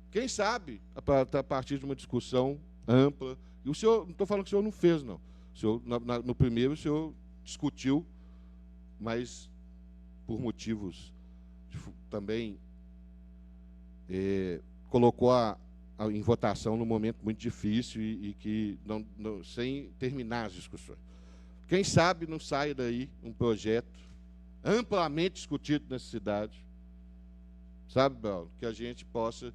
Quem sabe, a partir de uma discussão ampla, e o senhor, não estou falando que o senhor não fez, não. O senhor, no primeiro, o senhor discutiu, mas por motivos também colocou em votação num momento muito difícil e que sem terminar as discussões. Quem sabe não sai daí um projeto amplamente discutido nessa cidade, sabe, Paulo, que a gente possa,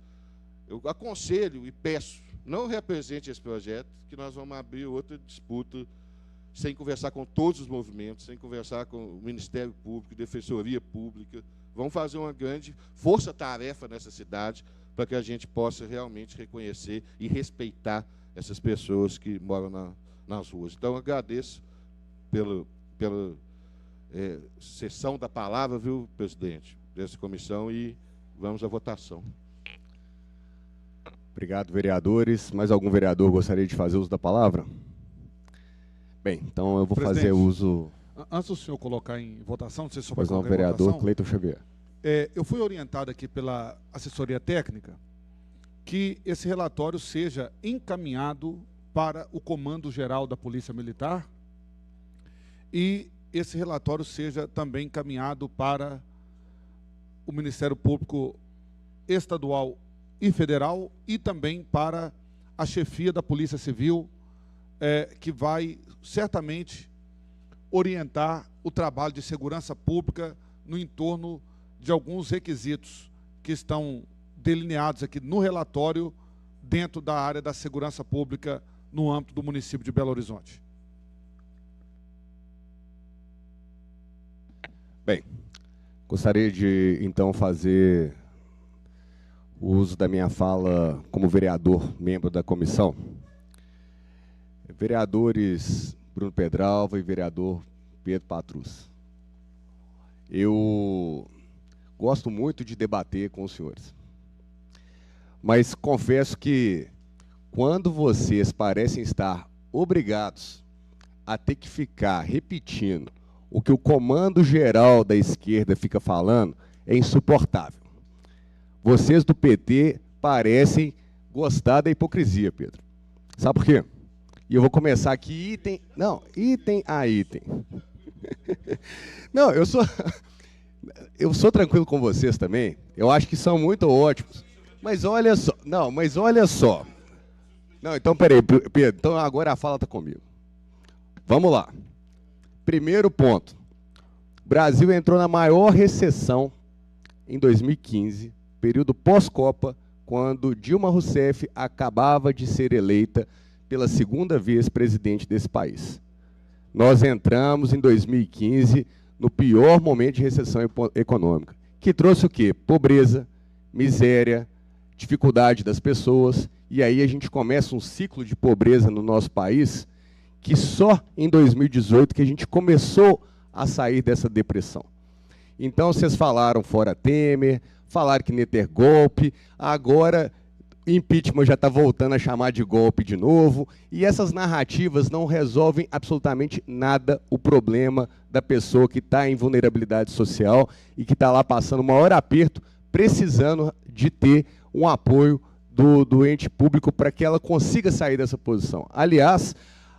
eu aconselho e peço não represente esse projeto, que nós vamos abrir outra disputa sem conversar com todos os movimentos, sem conversar com o Ministério Público, Defensoria Pública. Vamos fazer uma grande força-tarefa nessa cidade para que a gente possa realmente reconhecer e respeitar essas pessoas que moram nas ruas. Então, eu agradeço pela cessão da palavra, viu, presidente, dessa comissão, e vamos à votação. Obrigado, vereadores. Mais algum vereador gostaria de fazer uso da palavra? Bem, então eu vou fazer uso... Antes do senhor colocar em votação, não sei se o senhor Pois vai não, colocar vereador em votação. Cleiton Xavier. Eu fui orientado aqui pela assessoria técnica que esse relatório seja encaminhado para o Comando Geral da Polícia Militar e esse relatório seja também encaminhado para o Ministério Público Estadual e Federal e também para a chefia da Polícia Civil, que vai certamente orientar o trabalho de segurança pública no entorno de alguns requisitos que estão delineados aqui no relatório dentro da área da segurança pública no âmbito do município de Belo Horizonte. Bem, gostaria de, então, fazer o uso da minha fala como vereador, membro da comissão. Vereadores Bruno Pedralva e vereador Pedro Patrus. Eu gosto muito de debater com os senhores, mas confesso que quando vocês parecem estar obrigados a ter que ficar repetindo o que o comando geral da esquerda fica falando, é insuportável. Vocês do PT parecem gostar da hipocrisia, Pedro. Sabe por quê? E eu vou começar aqui item a item. Não, eu sou tranquilo com vocês também. Eu acho que são muito ótimos. Mas olha só. Não, então peraí, Pedro. Então agora a fala está comigo. Vamos lá. Primeiro ponto. O Brasil entrou na maior recessão em 2015, período pós-Copa, quando Dilma Rousseff acabava de ser eleita pela segunda vez presidente desse país. Nós entramos em 2015 no pior momento de recessão econômica, que trouxe o quê? Pobreza, miséria, dificuldade das pessoas, e aí a gente começa um ciclo de pobreza no nosso país, que só em 2018 que a gente começou a sair dessa depressão. Então, vocês falaram fora Temer, falaram que não ia ter golpe, agora impeachment já está voltando a chamar de golpe de novo, e essas narrativas não resolvem absolutamente nada o problema da pessoa que está em vulnerabilidade social e que está lá passando o maior aperto, precisando de ter um apoio do ente público para que ela consiga sair dessa posição. Aliás,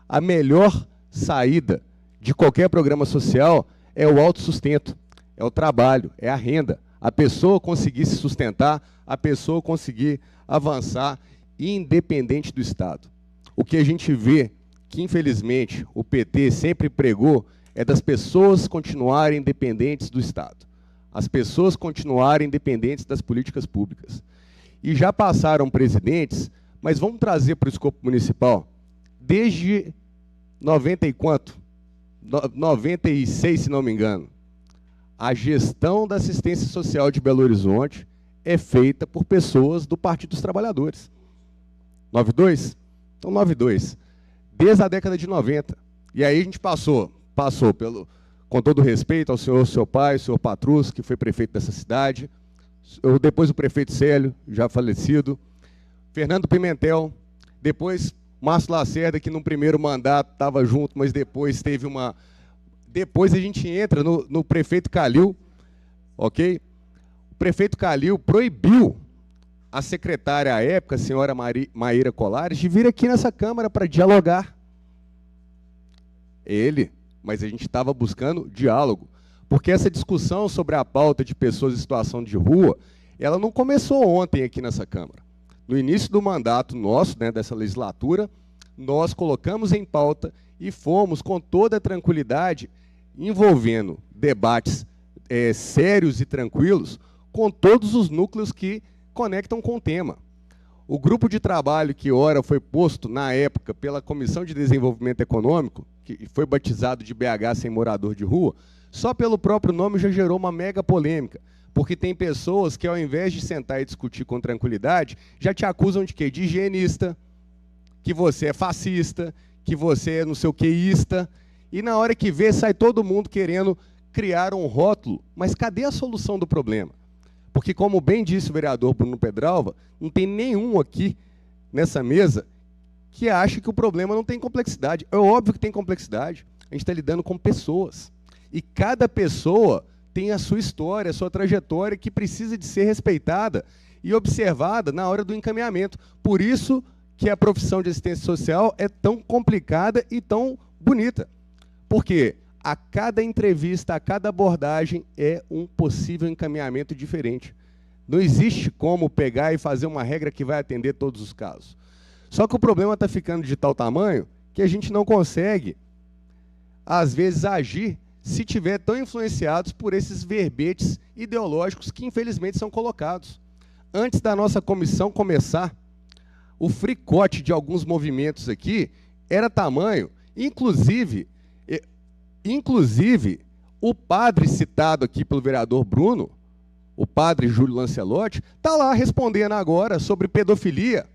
a melhor saída de qualquer programa social é o autossustento, é o trabalho, é a renda. A pessoa conseguir se sustentar, a pessoa conseguir avançar, independente do Estado. O que a gente vê, que infelizmente o PT sempre pregou, é das pessoas continuarem dependentes do Estado. As pessoas continuarem dependentes das políticas públicas. E já passaram presidentes, mas vamos trazer para o escopo municipal, desde 90 e quanto? 96, se não me engano. A gestão da assistência social de Belo Horizonte é feita por pessoas do Partido dos Trabalhadores. 92? Então, 92. Desde a década de 90. E aí a gente passou com todo respeito ao senhor, seu pai, o senhor Patrus, que foi prefeito dessa cidade, depois o prefeito Célio, já falecido, Fernando Pimentel, depois Márcio Lacerda, que no primeiro mandato estava junto, mas depois teve uma... Depois a gente entra no prefeito Calil, ok? O prefeito Calil proibiu a secretária à época, a senhora Maíra Colares, de vir aqui nessa Câmara para dialogar. Mas a gente estava buscando diálogo, porque essa discussão sobre a pauta de pessoas em situação de rua, ela não começou ontem aqui nessa Câmara. No início do mandato nosso, né, dessa legislatura, nós colocamos em pauta e fomos com toda a tranquilidade, envolvendo debates sérios e tranquilos com todos os núcleos que conectam com o tema. O grupo de trabalho que ora foi posto, na época, pela Comissão de Desenvolvimento Econômico, que foi batizado de BH Sem Morador de Rua, só pelo próprio nome já gerou uma mega polêmica, porque tem pessoas que, ao invés de sentar e discutir com tranquilidade, já te acusam de quê? De higienista, que você é fascista, que você é não sei o queísta, e na hora que vê, sai todo mundo querendo criar um rótulo. Mas cadê a solução do problema? Porque, como bem disse o vereador Bruno Pedralva, não tem nenhum aqui nessa mesa que acha que o problema não tem complexidade. É óbvio que tem complexidade. A gente está lidando com pessoas. E cada pessoa tem a sua história, a sua trajetória, que precisa de ser respeitada e observada na hora do encaminhamento. Por isso que a profissão de assistência social é tão complicada e tão bonita. Porque a cada entrevista, a cada abordagem é um possível encaminhamento diferente. Não existe como pegar e fazer uma regra que vai atender todos os casos. Só que o problema está ficando de tal tamanho que a gente não consegue, às vezes, agir se tiver tão influenciados por esses verbetes ideológicos que, infelizmente, são colocados. Antes da nossa comissão começar, o fricote de alguns movimentos aqui era tamanho, inclusive, o padre citado aqui pelo vereador Bruno, o padre Júlio Lancelotti, está lá respondendo agora sobre pedofilia.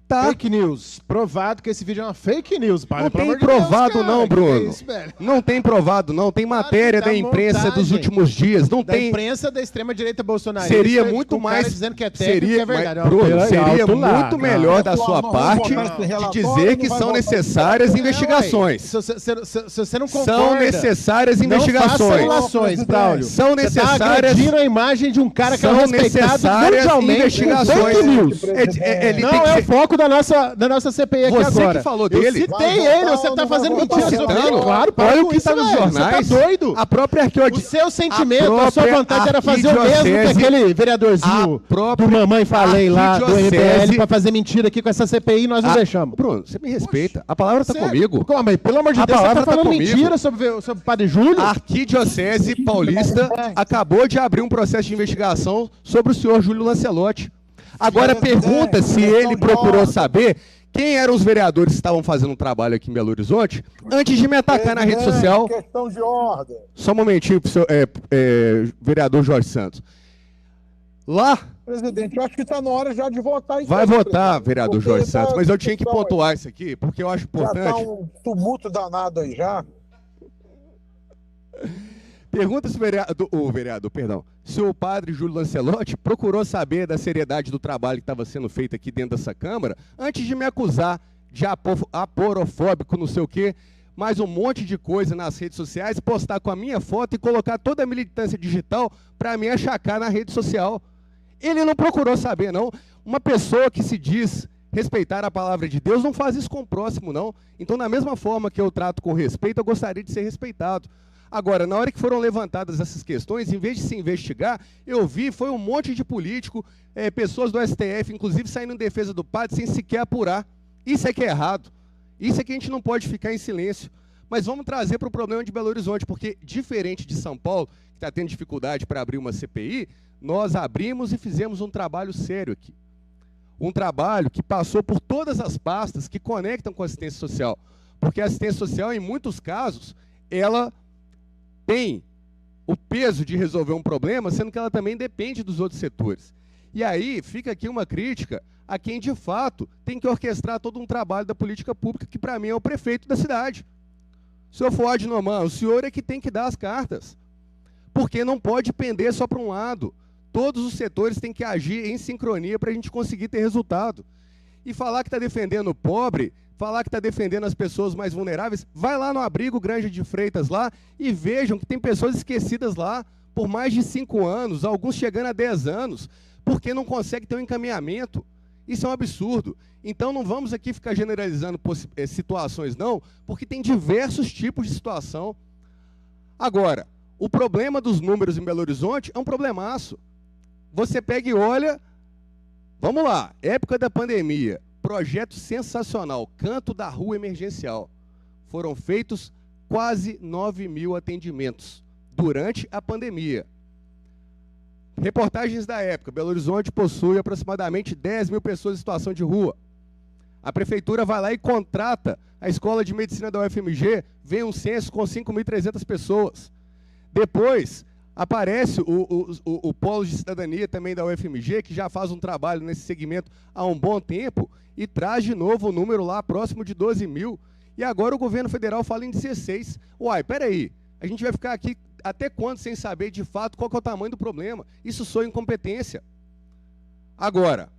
Tá. Fake news. Provado que esse vídeo é uma fake news, padre. Não tem provado não, Bruno. Não tem provado não. Tem matéria da imprensa dos últimos dias. Não da tem. Imprensa da extrema direita bolsonarista. Seria muito mais. Dizendo que é técnico, seria, que é verdade. Bruno, seria muito melhor da sua parte de dizer que são necessárias investigações. Se você não concorda, são necessárias investigações. Não faça relações, Braulio. São necessárias. Você tá agredindo a imagem de um cara que é respeitado mundialmente. Investigações. Fake news. Não é o foco da nossa CPI aqui você agora. Que falou dele. Eu citei ele, você está fazendo mentira sobre ele. Claro, olha o que está nos jornais. Você tá doido. A própria o seu sentimento, a sua vontade era fazer o mesmo que aquele vereadorzinho do Mamãe Falei lá, do MBL, para fazer mentira aqui com essa CPI e nós não deixamos. Bruno, você me respeita. A palavra está comigo. Mas, pelo amor de Deus, você está falando mentira sobre o padre Júlio? A Arquidiocese Paulista acabou de abrir um processo de investigação sobre o senhor Júlio Lancelotti. Agora pergunta se ele procurou saber quem eram os vereadores que estavam fazendo um trabalho aqui em Belo Horizonte antes de me atacar na rede social. Questão de ordem. Só um momentinho, vereador Jorge Santos. Lá... Presidente, eu acho que está na hora já de votar. Vai votar, vereador Jorge Santos, mas eu tinha que pontuar isso aqui, porque eu acho importante... Já está um tumulto danado aí já. Pergunta se se o padre Júlio Lancelotti procurou saber da seriedade do trabalho que estava sendo feito aqui dentro dessa Câmara, antes de me acusar de aporofóbico, não sei o quê, mais um monte de coisa nas redes sociais, postar com a minha foto e colocar toda a militância digital para me achacar na rede social. Ele não procurou saber, não. Uma pessoa que se diz respeitar a palavra de Deus não faz isso com o próximo, não. Então, da mesma forma que eu trato com respeito, eu gostaria de ser respeitado. Agora, na hora que foram levantadas essas questões, em vez de se investigar, eu vi, foi um monte de político, pessoas do STF, inclusive, saindo em defesa do padre, sem sequer apurar. Isso é que é errado. Isso é que a gente não pode ficar em silêncio. Mas vamos trazer para o problema de Belo Horizonte, porque, diferente de São Paulo, que está tendo dificuldade para abrir uma CPI, nós abrimos e fizemos um trabalho sério aqui. Um trabalho que passou por todas as pastas que conectam com a assistência social. Porque a assistência social, em muitos casos, ela tem o peso de resolver um problema, sendo que ela também depende dos outros setores. E aí fica aqui uma crítica a quem, de fato, tem que orquestrar todo um trabalho da política pública, que para mim é o prefeito da cidade. O senhor Fuad Noman, o senhor é que tem que dar as cartas. Porque não pode pender só para um lado. Todos os setores têm que agir em sincronia para a gente conseguir ter resultado. E falar que está defendendo o pobre, falar que está defendendo as pessoas mais vulneráveis, vai lá no abrigo Granja de Freitas lá e vejam que tem pessoas esquecidas lá por mais de 5 anos, alguns chegando a 10 anos, porque não consegue ter um encaminhamento. Isso é um absurdo. Então não vamos aqui ficar generalizando situações não, porque tem diversos tipos de situação. Agora, o problema dos números em Belo Horizonte é um problemaço. Você pega e olha, vamos lá, época da pandemia, projeto sensacional, Canto da Rua Emergencial. Foram feitos quase 9.000 atendimentos durante a pandemia. Reportagens da época, Belo Horizonte possui aproximadamente 10 mil pessoas em situação de rua. A prefeitura vai lá e contrata a Escola de Medicina da UFMG, vem um censo com 5.300 pessoas. Depois, aparece o Polo de Cidadania também da UFMG, que já faz um trabalho nesse segmento há um bom tempo, e traz de novo o número lá próximo de 12 mil. E agora o governo federal fala em 16. Uai, peraí, a gente vai ficar aqui até quando sem saber de fato qual que é o tamanho do problema? Isso soa incompetência. Agora,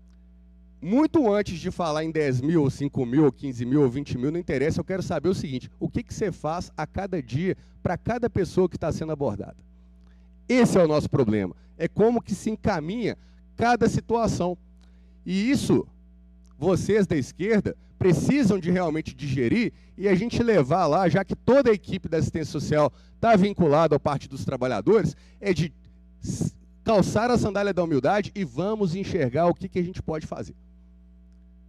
muito antes de falar em 10 mil, ou 5 mil, ou 15 mil, ou 20 mil, não interessa, eu quero saber o seguinte: o que você faz a cada dia para cada pessoa que está sendo abordada? Esse é o nosso problema. É como que se encaminha cada situação. E isso, vocês da esquerda precisam de realmente digerir e a gente levar lá, já que toda a equipe da assistência social está vinculada ao Partido dos Trabalhadores, é de calçar a sandália da humildade e vamos enxergar o que a gente pode fazer.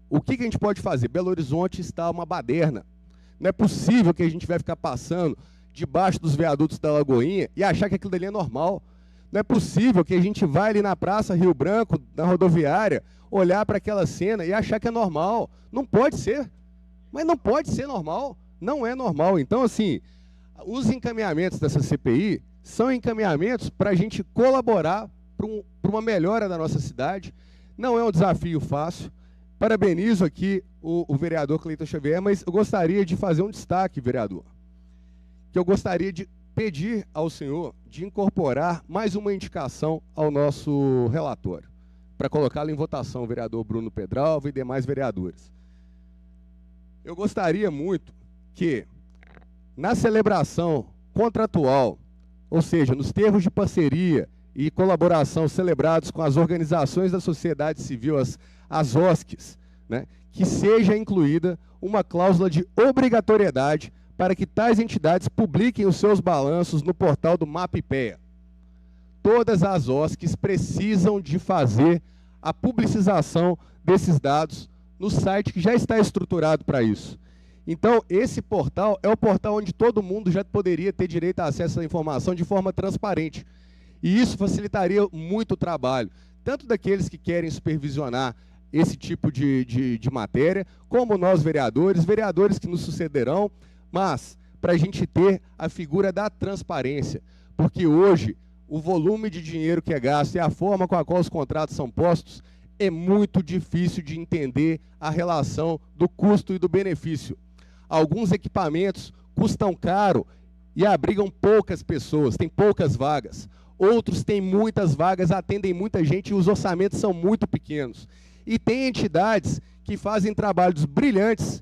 O que a gente pode fazer? Belo Horizonte está uma baderna. Não é possível que a gente vai ficar passando debaixo dos viadutos da Lagoinha e achar que aquilo dali é normal. Não é possível que a gente vá ali na Praça Rio Branco, na rodoviária, olhar para aquela cena e achar que é normal. Não pode ser. Mas não pode ser normal. Não é normal. Então, assim, os encaminhamentos dessa CPI são encaminhamentos para a gente colaborar para uma melhora da nossa cidade. Não é um desafio fácil. Parabenizo aqui o vereador Cleiton Xavier, mas eu gostaria de fazer um destaque, vereador, que eu gostaria de pedir ao senhor de incorporar mais uma indicação ao nosso relatório, para colocá-lo em votação, o vereador Bruno Pedralva e demais vereadores. Eu gostaria muito que, na celebração contratual, ou seja, nos termos de parceria e colaboração celebrados com as organizações da sociedade civil, as OSCs, né, que seja incluída uma cláusula de obrigatoriedade para que tais entidades publiquem os seus balanços no portal do MapIPEA. Todas as OSCs precisam de fazer a publicização desses dados no site que já está estruturado para isso. Então, esse portal é o portal onde todo mundo já poderia ter direito a acesso à informação de forma transparente. E isso facilitaria muito o trabalho, tanto daqueles que querem supervisionar esse tipo de matéria, como nós vereadores que nos sucederão, mas para a gente ter a figura da transparência, porque hoje o volume de dinheiro que é gasto e a forma com a qual os contratos são postos é muito difícil de entender a relação do custo e do benefício. Alguns equipamentos custam caro e abrigam poucas pessoas, tem poucas vagas. Outros têm muitas vagas, atendem muita gente e os orçamentos são muito pequenos. E tem entidades que fazem trabalhos brilhantes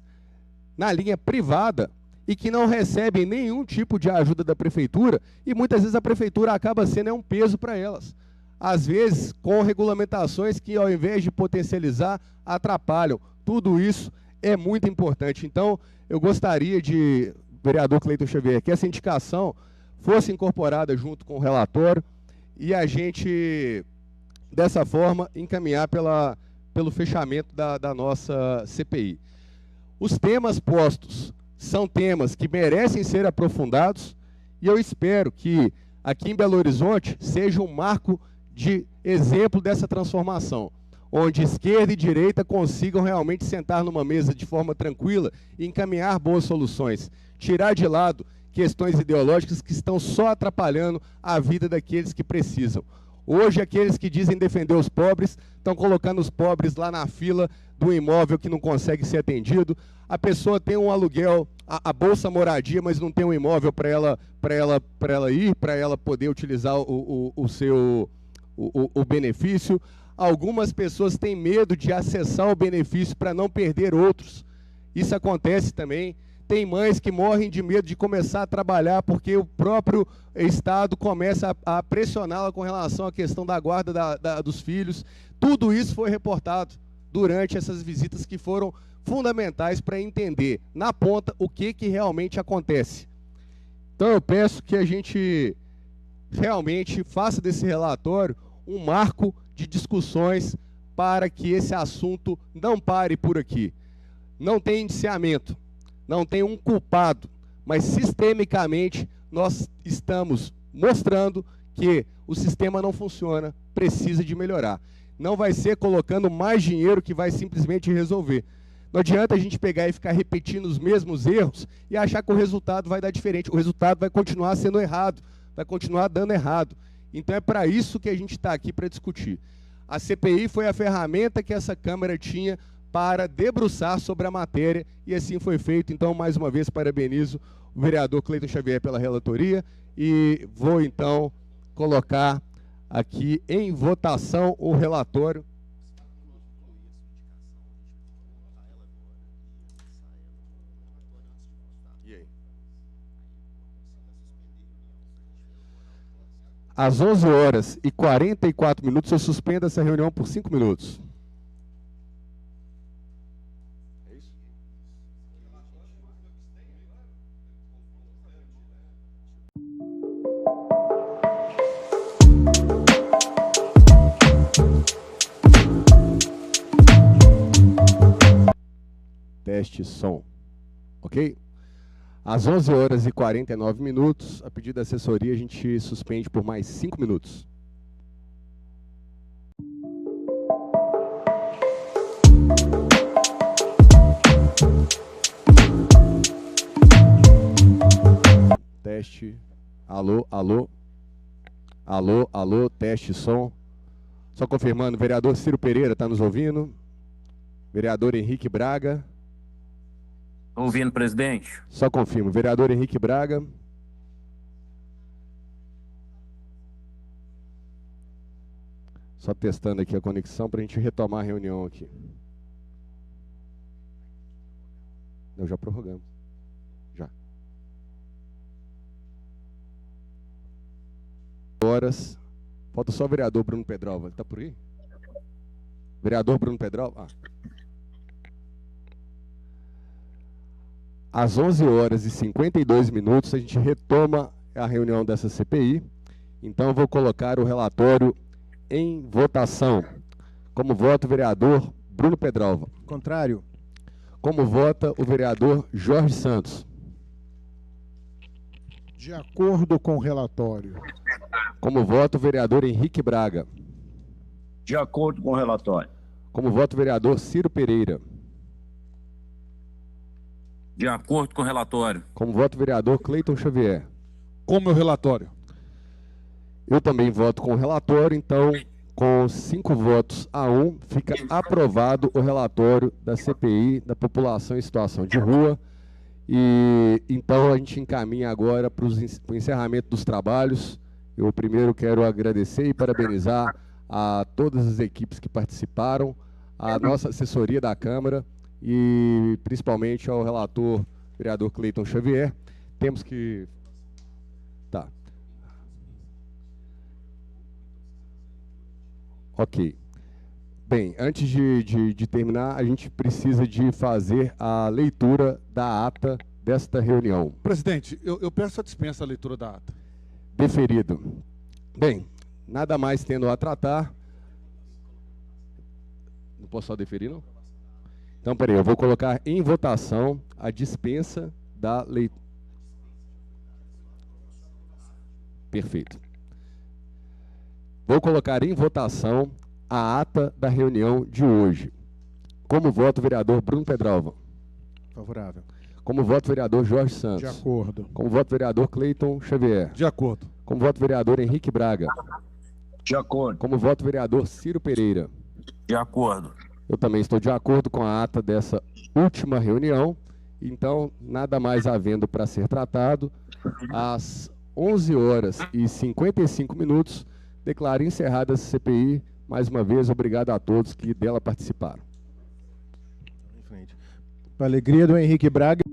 na linha privada e que não recebem nenhum tipo de ajuda da prefeitura e muitas vezes a prefeitura acaba sendo um peso para elas. Às vezes com regulamentações que ao invés de potencializar, atrapalham. Tudo isso é muito importante. Então eu gostaria de, vereador Cleiton Xavier, que essa indicação fosse incorporada junto com o relatório e a gente, dessa forma, encaminhar pelo fechamento da nossa CPI. Os temas postos são temas que merecem ser aprofundados e eu espero que aqui em Belo Horizonte seja um marco de exemplo dessa transformação, onde esquerda e direita consigam realmente sentar numa mesa de forma tranquila e encaminhar boas soluções, tirar de lado questões ideológicas que estão só atrapalhando a vida daqueles que precisam. Hoje, aqueles que dizem defender os pobres estão colocando os pobres lá na fila do imóvel que não consegue ser atendido. A pessoa tem um aluguel, a Bolsa Moradia, mas não tem um imóvel para ela ir, para ela poder utilizar o seu benefício. Algumas pessoas têm medo de acessar o benefício para não perder outros. Isso acontece também. Tem mães que morrem de medo de começar a trabalhar porque o próprio Estado começa a pressioná-la com relação à questão da guarda dos filhos. Tudo isso foi reportado durante essas visitas que foram fundamentais para entender, na ponta, o que realmente acontece. Então eu peço que a gente realmente faça desse relatório um marco de discussões para que esse assunto não pare por aqui. Não tem indiciamento. Não tem um culpado, mas sistemicamente nós estamos mostrando que o sistema não funciona, precisa de melhorar. Não vai ser colocando mais dinheiro que vai simplesmente resolver. Não adianta a gente pegar e ficar repetindo os mesmos erros e achar que o resultado vai dar diferente. O resultado vai continuar sendo errado, vai continuar dando errado. Então é para isso que a gente está aqui para discutir. A CPI foi a ferramenta que essa Câmara tinha para debruçar sobre a matéria e assim foi feito. Então, mais uma vez, parabenizo o vereador Cleiton Xavier pela relatoria e vou, então, colocar aqui em votação o relatório. Às 11h44, eu suspendo essa reunião por 5 minutos. É isso? Teste som. Ok? Às 11h49, a pedido da assessoria, a gente suspende por mais 5 minutos. Teste. Alô, alô. Alô, alô, teste som. Só confirmando, vereador Ciro Pereira está nos ouvindo? Vereador Henrique Braga. Estou ouvindo, presidente. Só confirmo. Vereador Henrique Braga. Só testando aqui a conexão para a gente retomar a reunião aqui. Não, já prorrogamos. Já. Horas. Falta só o vereador Bruno Pedrosa. Ele está por aí? Vereador Bruno Pedrosa? Às 11h52, a gente retoma a reunião dessa CPI. Então, eu vou colocar o relatório em votação. Como vota o vereador Bruno Pedrosa? Contrário. Como vota o vereador Jorge Santos? De acordo com o relatório. Como vota o vereador Henrique Braga? De acordo com o relatório. Como vota o vereador Ciro Pereira? De acordo com o relatório. Como vota o vereador Cleiton Xavier? Com o meu relatório. Eu também voto com o relatório, então, com 5 votos a 1, fica aprovado o relatório da CPI da população em situação de rua. E então a gente encaminha agora para o encerramento dos trabalhos. Eu primeiro quero agradecer e parabenizar a todas as equipes que participaram, a nossa assessoria da Câmara, e principalmente ao relator, vereador Cleiton Xavier. Temos que... Tá. Ok. Bem, antes de terminar, a gente precisa de fazer a leitura da ata desta reunião. Presidente, eu peço a dispensa da leitura da ata. Deferido. Bem, nada mais tendo a tratar. Não posso só deferir, não? Então, peraí, eu vou colocar em votação a dispensa da leitura. Perfeito. Vou colocar em votação a ata da reunião de hoje. Como voto o vereador Bruno Pedrosa? Favorável. Como voto o vereador Jorge Santos? De acordo. Como voto o vereador Cleiton Xavier? De acordo. Como voto o vereador Henrique Braga? De acordo. Como voto o vereador Ciro Pereira? De acordo. Eu também estou de acordo com a ata dessa última reunião. Então, nada mais havendo para ser tratado, às 11h55, declaro encerrada essa CPI. Mais uma vez, obrigado a todos que dela participaram. Para a alegria do Henrique Braga.